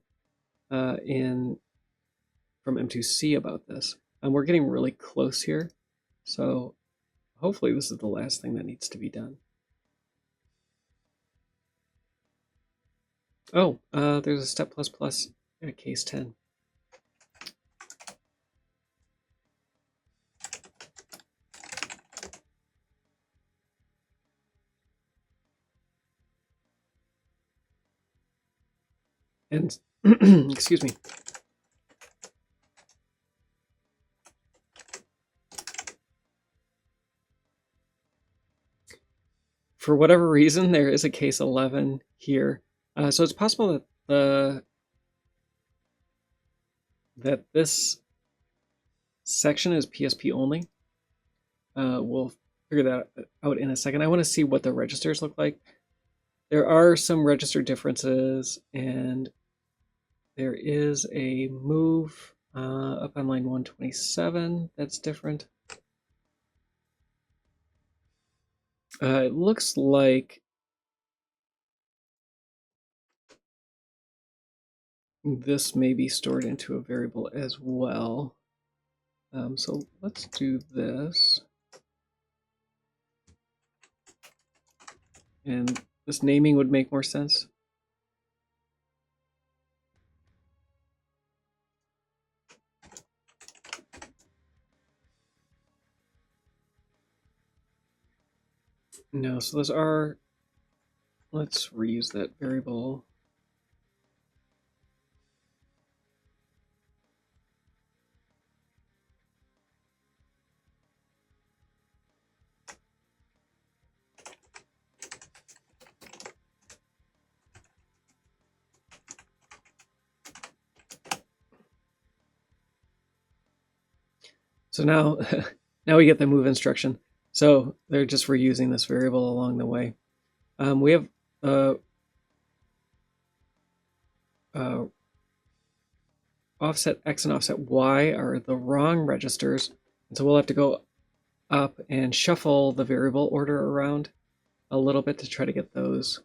from M2C about this. And we're getting really close here, so hopefully this is the last thing that needs to be done. Oh, there's a step plus plus in a case 10. And excuse me. For whatever reason, there is a case 11 here. So it's possible that that this section is PSP only. We'll figure that out in a second. I want to see what the registers look like. There are some register differences, and there is a move up on line 127 that's different. It looks like this may be stored into a variable as well. So let's do this. And this naming would make more sense. No, so those are, let's reuse that variable. So now, now we get the move instruction. So they're just reusing this variable along the way. We have offset X and offset Y are the wrong registers. And so we'll have to go up and shuffle the variable order around a little bit to try to get those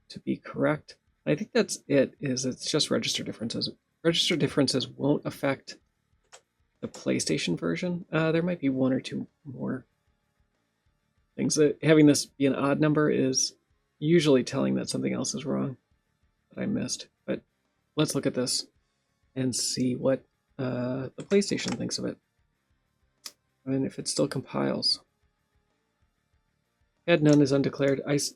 to be correct. I think that's it, it's just register differences. Register differences won't affect the PlayStation version. There might be one or two more things. Having this be an odd number is usually telling that something else is wrong that I missed. But let's look at this and see what the PlayStation thinks of it, and if it still compiles. Add none is undeclared. This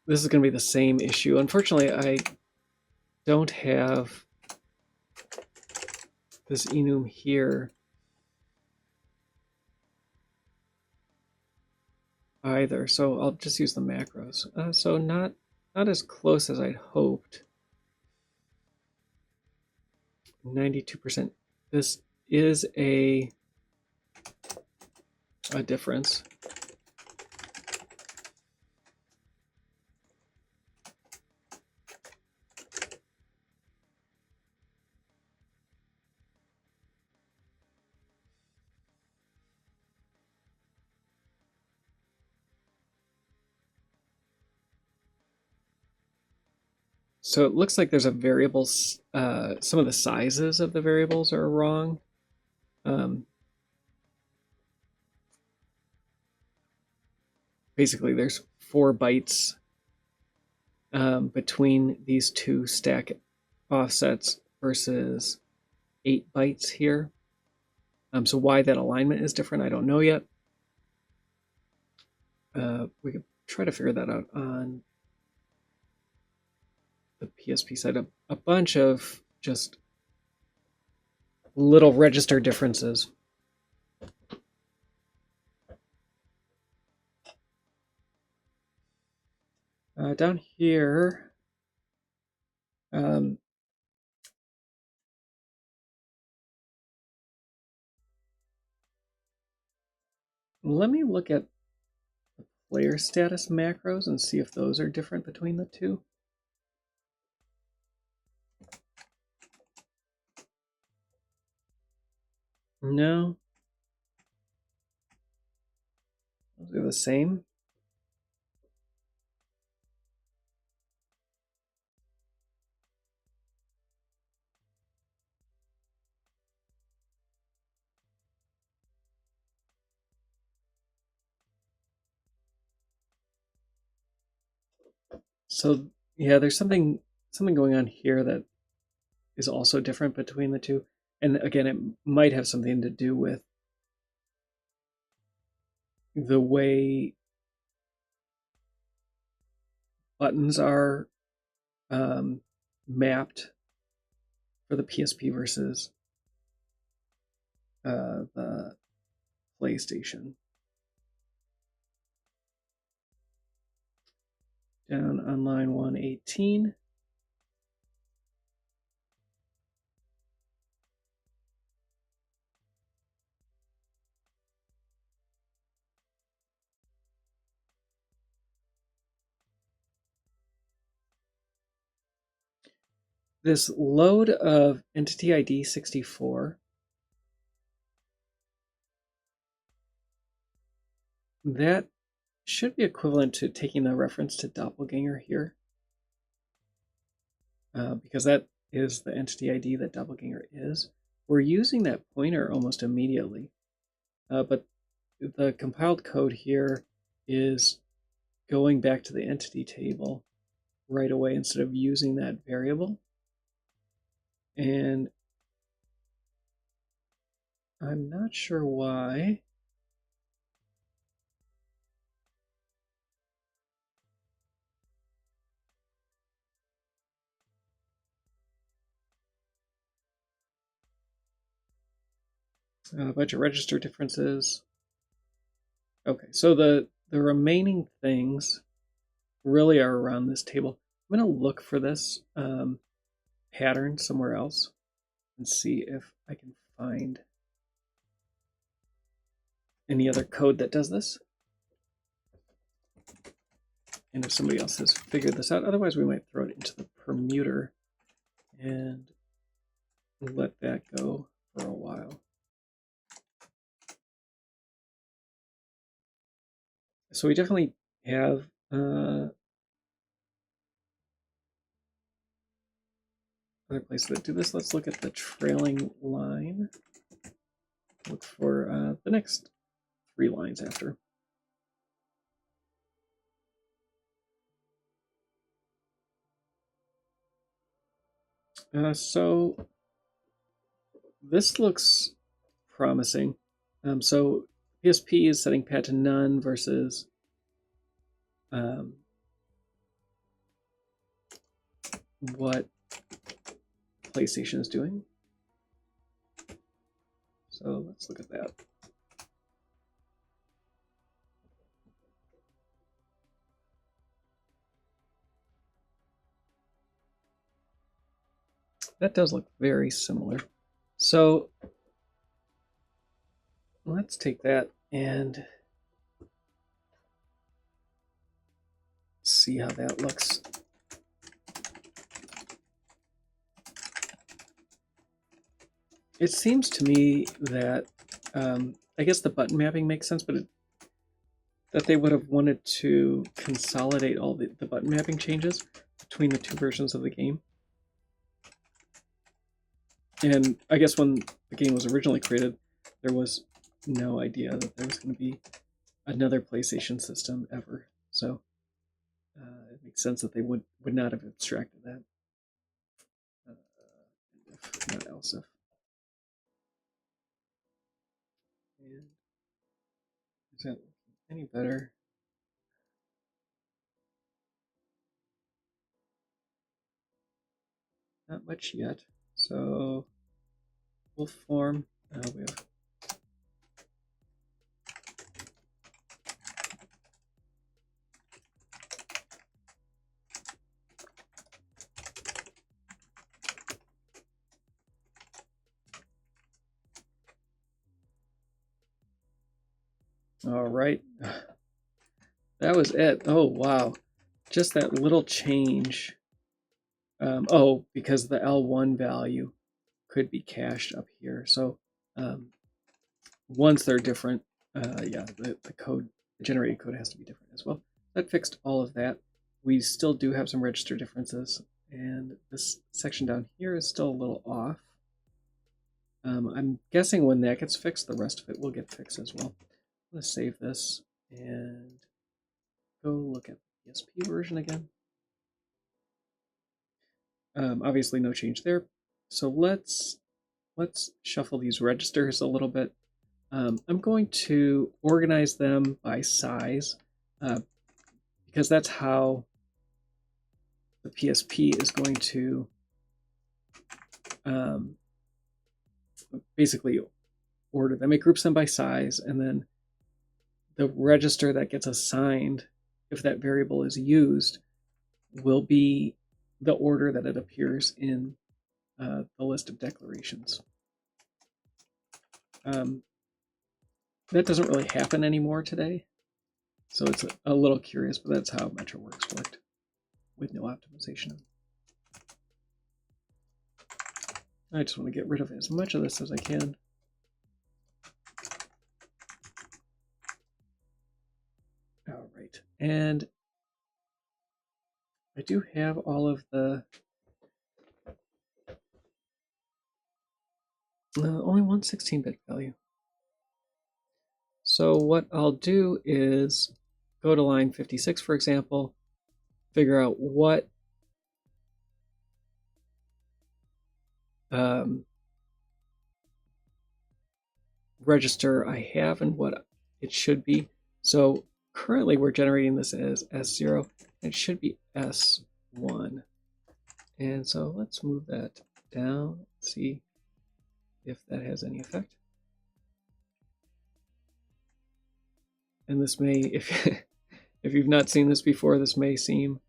is going to be the same issue. Unfortunately, I don't have this enum here either, so I'll just use the macros. So not as close as I'd hoped. 92%. This is a difference. So it looks like there's a variable, some of the sizes of the variables are wrong. Basically, there's 4 bytes between these two stack offsets versus 8 bytes here. So why that alignment is different, I don't know yet. We could try to figure that out on the PSP side. A bunch of just little register differences. Down here, let me look at the player status macros and see if those are different between the two. No. Those are the same. So yeah, there's something going on here that is also different between the two. And again, it might have something to do with the way buttons are mapped for the PSP versus the PlayStation. Down on line 118. This load of entity ID 64, that should be equivalent to taking the reference to Doppleganger here, because that is the entity ID that Doppleganger is. We're using that pointer almost immediately, but the compiled code here is going back to the entity table right away instead of using that variable. And I'm not sure why. A bunch of register differences. Okay, so the remaining things really are around this table. I'm going to look for this pattern somewhere else and see if I can find any other code that does this. And if somebody else has figured this out, otherwise we might throw it into the permuter and let that go for a while. So we definitely have other places that do this. Let's look at the trailing line. Look for the next 3 lines after. So this looks promising. So PSP is setting pad to none versus what PlayStation is doing. So let's look at that. That does look very similar. So let's take that and see how that looks. It seems to me that I guess the button mapping makes sense, but that they would have wanted to consolidate all the button mapping changes. between the two versions of the game. And I guess when the game was originally created, there was no idea that there was going to be another PlayStation system ever. So it makes sense that they would not have abstracted that. If not else if. And is that any better? Not much yet. So we'll form. We have. All right. That was it. Oh, wow. Just that little change. Oh, because the L1 value could be cached up here. So once they're different, yeah, the code, the generated code has to be different as well. That fixed all of that. We still do have some register differences, and this section down here is still a little off. I'm guessing when that gets fixed, the rest of it will get fixed as well. I'm going to save this and go look at the PSP version again. Obviously no change there. So let's shuffle these registers a little bit. I'm going to organize them by size because that's how the PSP is going to basically order them. It groups them by size, and then the register that gets assigned, if that variable is used, will be the order that it appears in the list of declarations. That doesn't really happen anymore today, so it's a little curious, but that's how MetroWorks worked with no optimization. I just want to get rid of as much of this as I can. All right, and I do have all of the only one 16-bit value. So what I'll do is go to line 56, for example, figure out what register I have and what it should be. So currently we're generating this as S0. It should be S1. And so let's move that down and see if that has any effect. And this may, if you've not seen this before, this may seem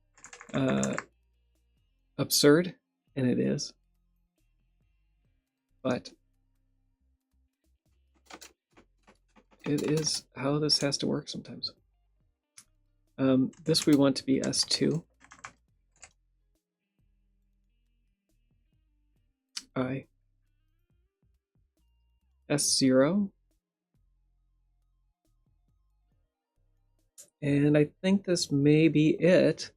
absurd, and it is. But it is how this has to work sometimes. This we want to be S2. I. S0. And I think this may be it.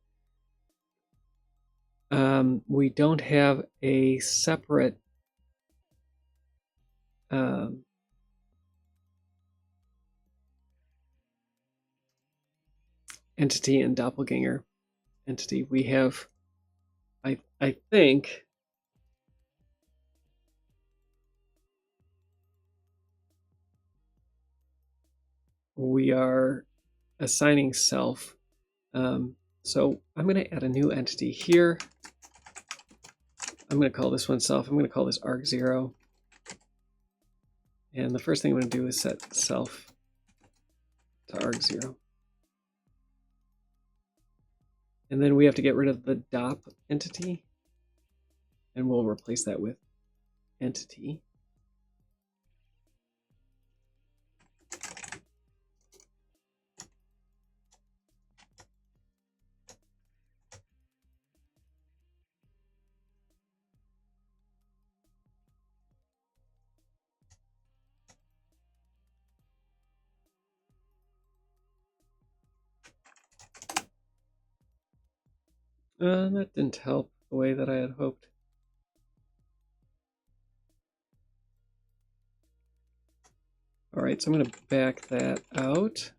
We don't have a separate entity in Doppleganger entity. We have, I think, we are assigning self. So I'm going to add a new entity here. I'm going to call this one self. I'm going to call this arg0. And the first thing I'm going to do is set self to arg0. And then we have to get rid of the dop entity, and we'll replace that with entity. That didn't help the way that I had hoped. All right, so I'm going to back that out.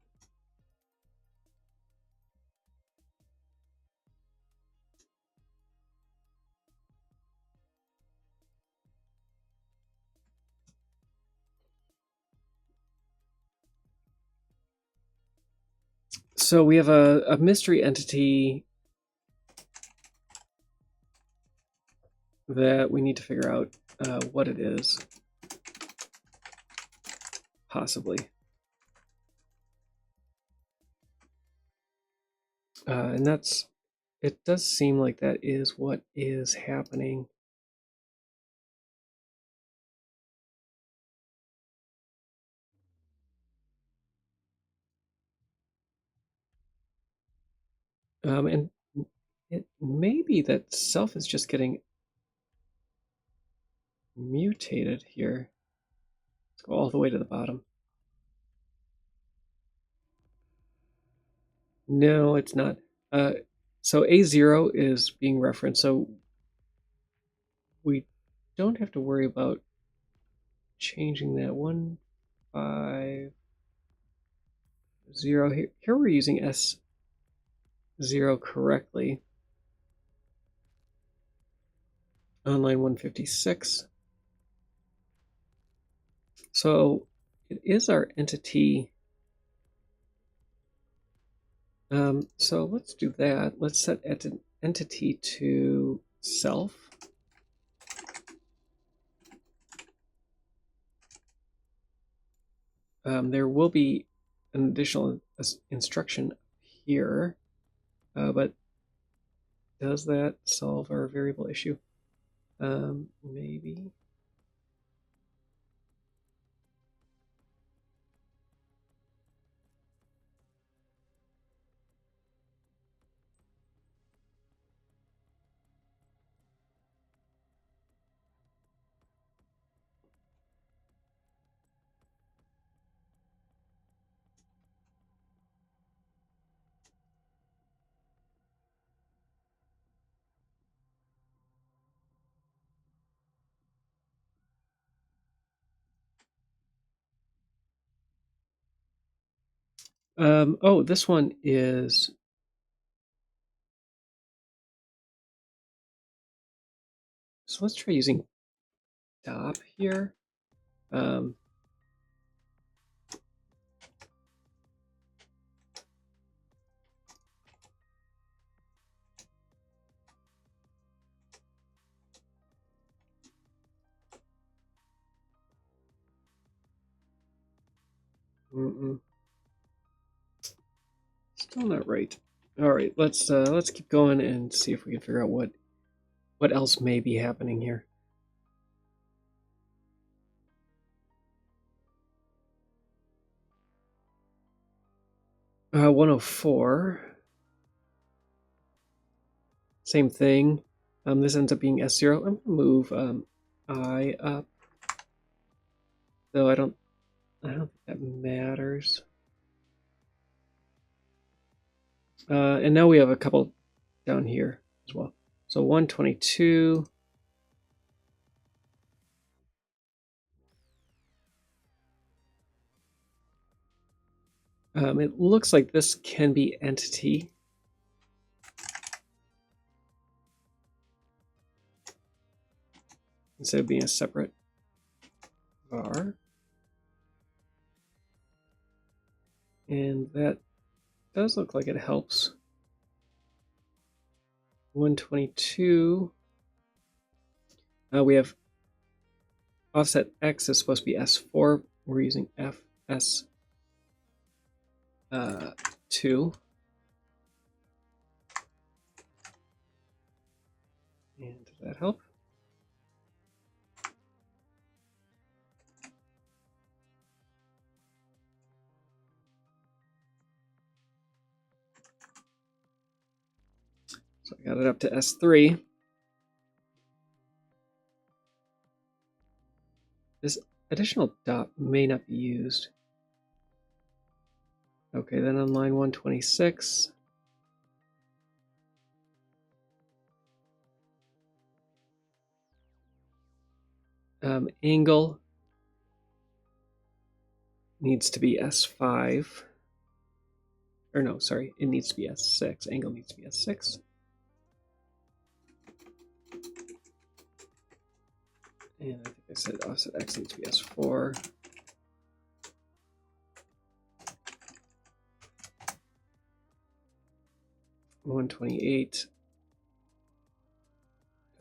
So we have a mystery entity that we need to figure out what it is, possibly. And it does seem like that is what is happening. And it may be that self is just getting mutated here. Let's go all the way to the bottom. No, it's not. So A0 is being referenced, so we don't have to worry about changing that 150. Here we're using S0 correctly. On line 156. So it is our entity. So let's do that. Let's set entity to self. There will be an additional instruction here, but does that solve our variable issue? Maybe. Oh, this one is. So let's try using Dop here. Still not right. All right, let's keep going and see if we can figure out what else may be happening here. 104. Same thing. This ends up being S0. I'm going to move I up. Though I don't think that matters. And now we have a couple down here as well. So 122. It looks like this can be entity. Instead of being a separate var. And that does look like it helps. 122. We have offset X is supposed to be S4. We're using FS2. And does that help? So I got it up to S3. This additional dot may not be used. Okay, then on line 126, Angle needs to be S5. Or no, sorry, it needs to be S6. Angle needs to be S6. And I think I said offset X needs to be S4. (128)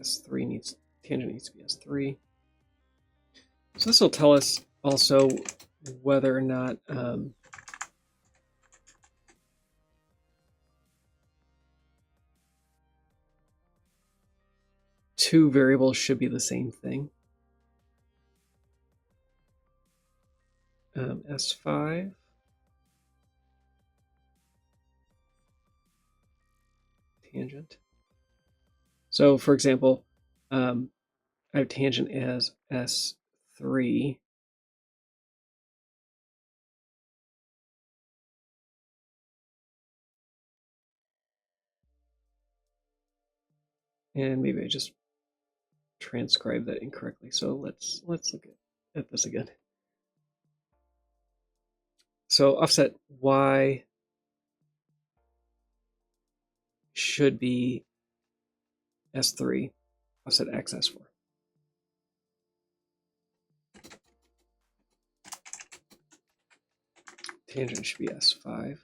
S3 needs, tangent needs to be S3. So this will tell us also whether or not two variables should be the same thing. S5. Tangent. So for example, I have tangent as S3. And maybe I just transcribed that incorrectly. So let's look at this again. So offset Y should be S3, offset X S4. Tangent should be S5.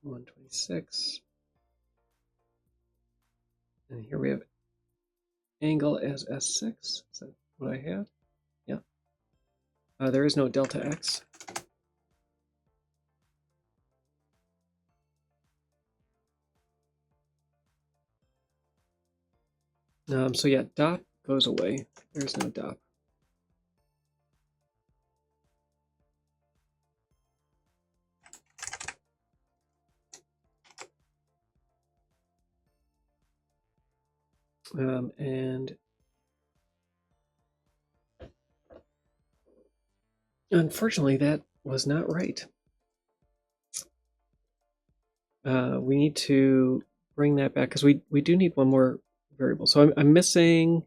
(126). And here we have angle as S6. Is that what I have? Yeah. There is no delta X. So yeah, dop goes away. There's no dop. And unfortunately, that was not right. We need to bring that back because we do need one more variable. So I'm missing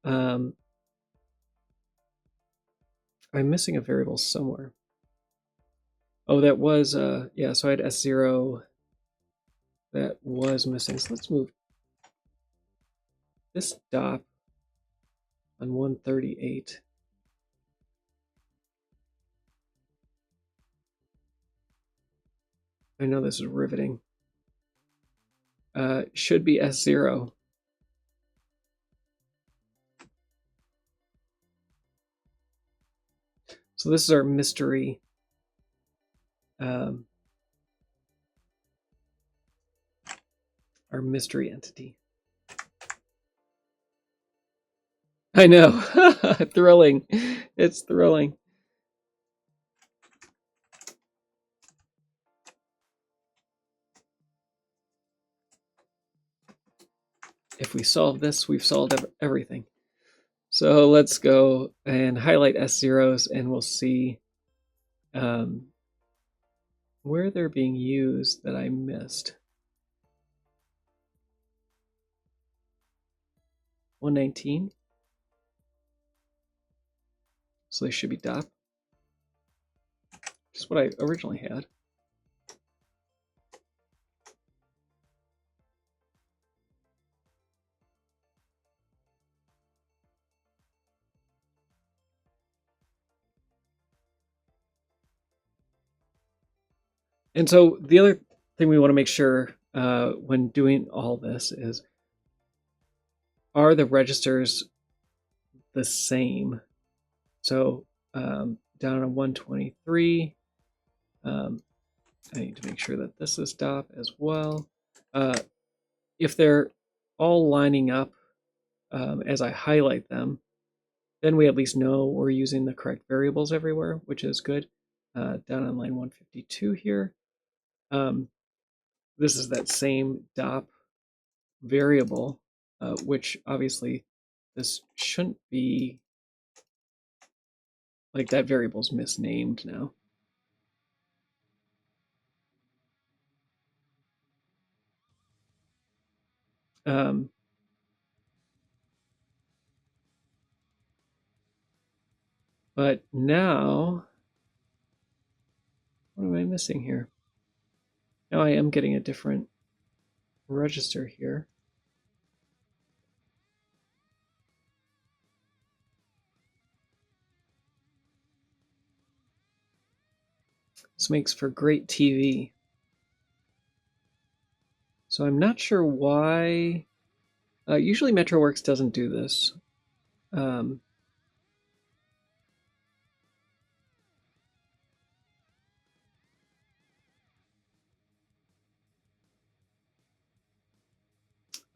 a variable somewhere. Oh, that was yeah. So I had S0 that was missing. So let's move this dop on 138. I know this is riveting. Should be S0. So this is our mystery entity. I know. Thrilling. It's thrilling. If we solve this, we've solved everything. So let's go and highlight S0s and we'll see where they're being used that I missed. 119. So they should be dop. Just what I originally had. And so the other thing we want to make sure when doing all this is, are the registers the same? So down on 123, I need to make sure that this is dop as well. If they're all lining up as I highlight them, then we at least know we're using the correct variables everywhere, which is good. Down on line 152 here, this is that same dop variable, which obviously this shouldn't be, like that variable's misnamed now. But now, what am I missing here? Now I am getting a different register here. This makes for great TV. So I'm not sure why. Usually MetroWorks doesn't do this.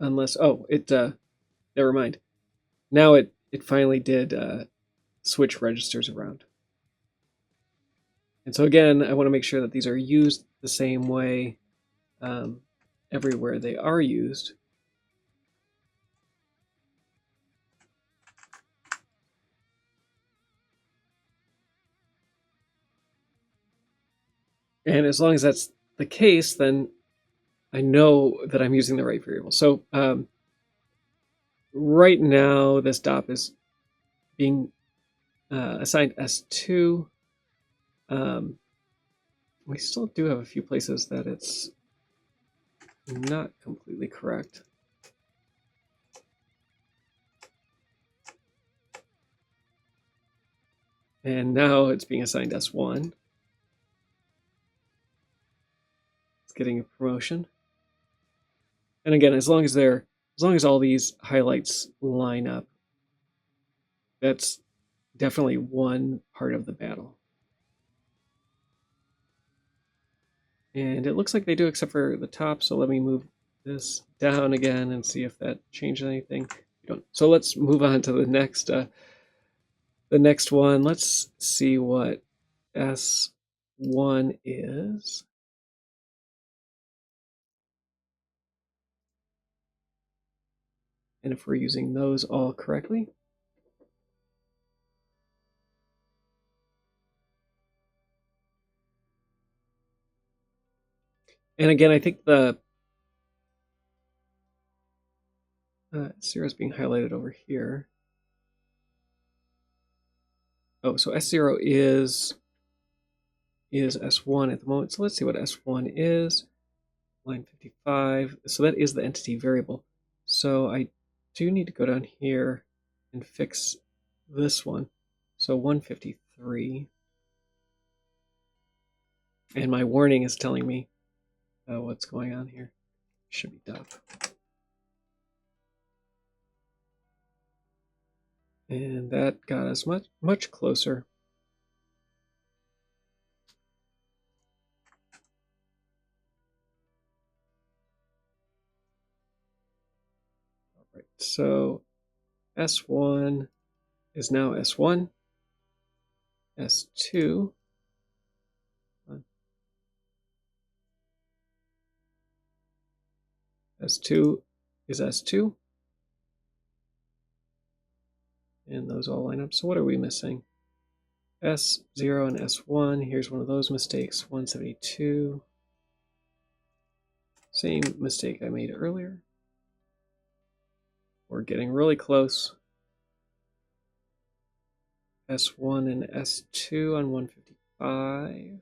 Unless, never mind. Now it finally did switch registers around. And so again, I want to make sure that these are used the same way everywhere they are used. And as long as that's the case, then I know that I'm using the right variable. So right now, this DOP is being assigned S2. We still do have a few places that it's not completely correct. And now it's being assigned S1. It's getting a promotion. And again, as long as all these highlights line up, that's definitely one part of the battle. And it looks like they do, except for the top. So let me move this down again and see if that changed anything. We don't. So let's move on to the next one. Let's see what S1 is. And if we're using those all correctly. And again, I think the S0 is being highlighted over here. Oh, so S0 is S1 at the moment. So let's see what S1 is. Line 55. So that is the entity variable. So I do need to go down here and fix this one. So 153. And my warning is telling me what's going on here. Should be done. And that got us much closer. All right, so S1 is now S1, S2. S2 is S2. And those all line up. So what are we missing? S0 and S1. Here's one of those mistakes. 172. Same mistake I made earlier. We're getting really close. S1 and S2 on 155.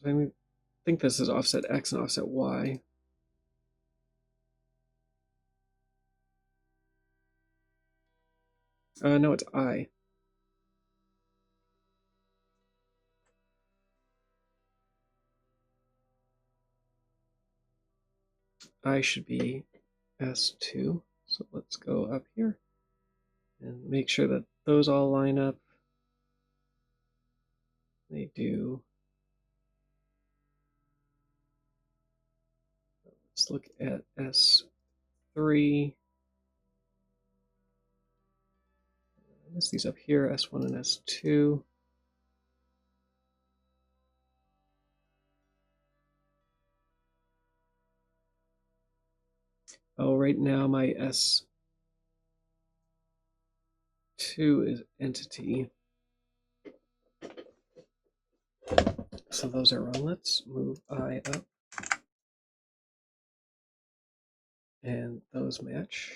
I think this is offset X and offset Y. No, it's I. I should be S2. So let's go up here and make sure that those all line up. They do. Let's look at S3. I miss these up here, S1 and S2. Oh, right now my S2 is entity. So those are wrong. Let's move I up. And those match.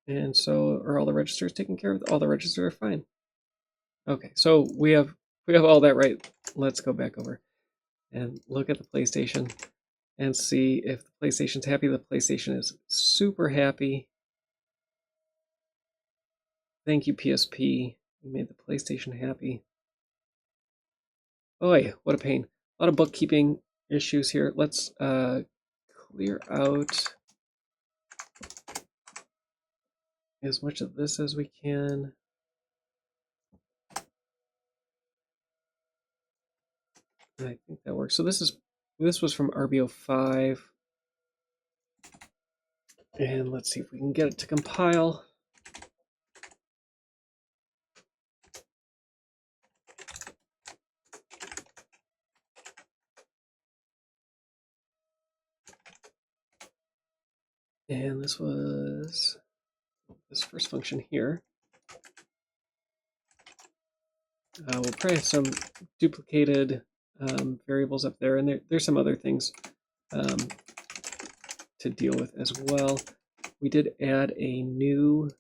And so are all the registers taken care of? All the registers are fine. Okay, so we have all that right. Let's go back over and look at the PlayStation and see if the PlayStation's happy. The PlayStation is super happy. Thank you, PSP. You made the PlayStation happy. Oy, what a pain. A lot of bookkeeping issues here. Let's clear out as much of this as we can. I think that works. So this was from RBO5. And let's see if we can get it to compile. And this was this first function here. We'll probably have some duplicated variables up there, and there's some other things to deal with as well. We did add a new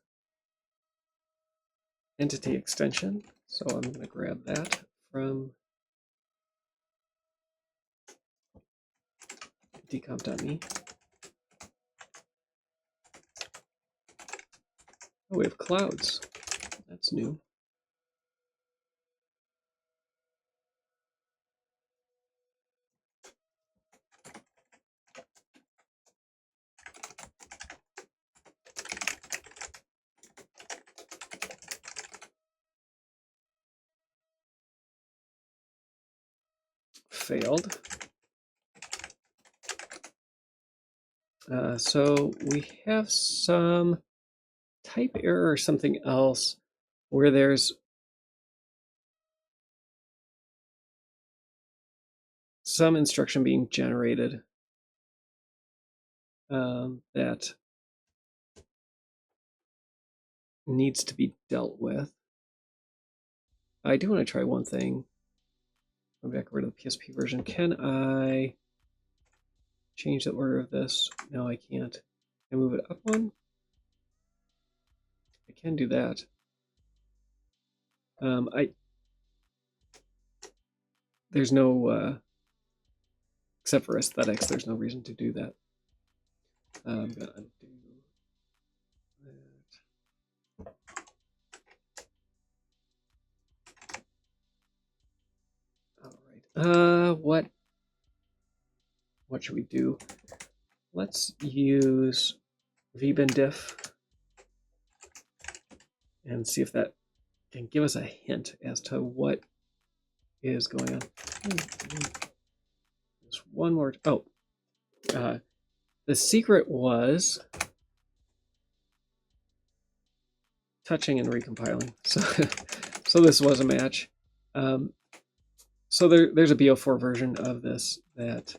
entity extension, so I'm going to grab that from decomp.me. Oh, we have clouds. That's new. Failed. So we have some type error or something else where there's some instruction being generated that needs to be dealt with. I do want to try one thing. Go back over to the PSP version. Can I change the order of this? No, I can't. Can I move it up one? I can do that. There's no, except for aesthetics, there's no reason to do that. I'm gonna undo that. All right. What should we do? Let's use vbindiff and see if that can give us a hint as to what is going on. There's one more. Oh, the secret was touching and recompiling. So this was a match. So there's a BO4 version of this that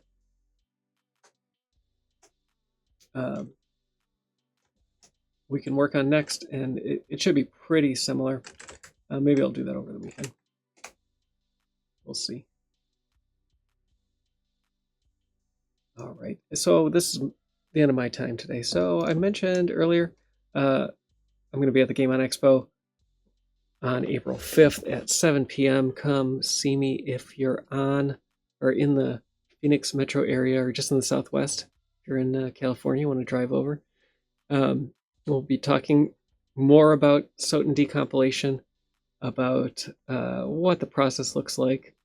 we can work on next, and it should be pretty similar. Maybe I'll do that over the weekend. We'll see. All right, so this is the end of my time today. So I mentioned earlier, I'm going to be at the Game On Expo on April 5th at 7 p.m. Come see me if you're on or in the Phoenix metro area or just in the Southwest. If you're in California, you want to drive over. We'll be talking more about SOTN decompilation, about what the process looks like,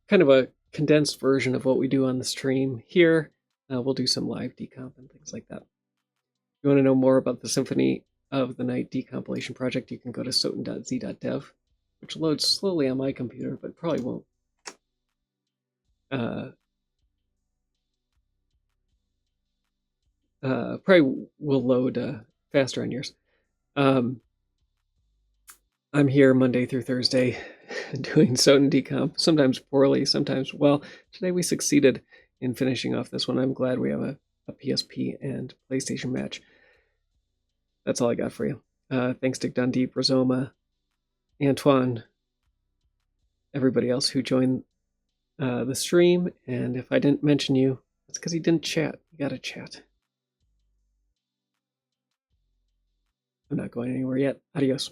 kind of a condensed version of what we do on the stream here. We'll do some live decomp and things like that. If you want to know more about the Symphony of the Night decompilation project, you can go to soten.z.dev, which loads slowly on my computer, but probably won't. Probably will load faster on yours. I'm here Monday through Thursday doing SOTN decomp, sometimes poorly, sometimes well. Today we succeeded in finishing off this one. I'm glad we have a PSP and PlayStation match. That's all I got for you. Thanks to Dundee, Brazoma, Antoine, everybody else who joined the stream. And if I didn't mention you, it's because you didn't chat. You gotta chat. I'm not going anywhere yet. Adios.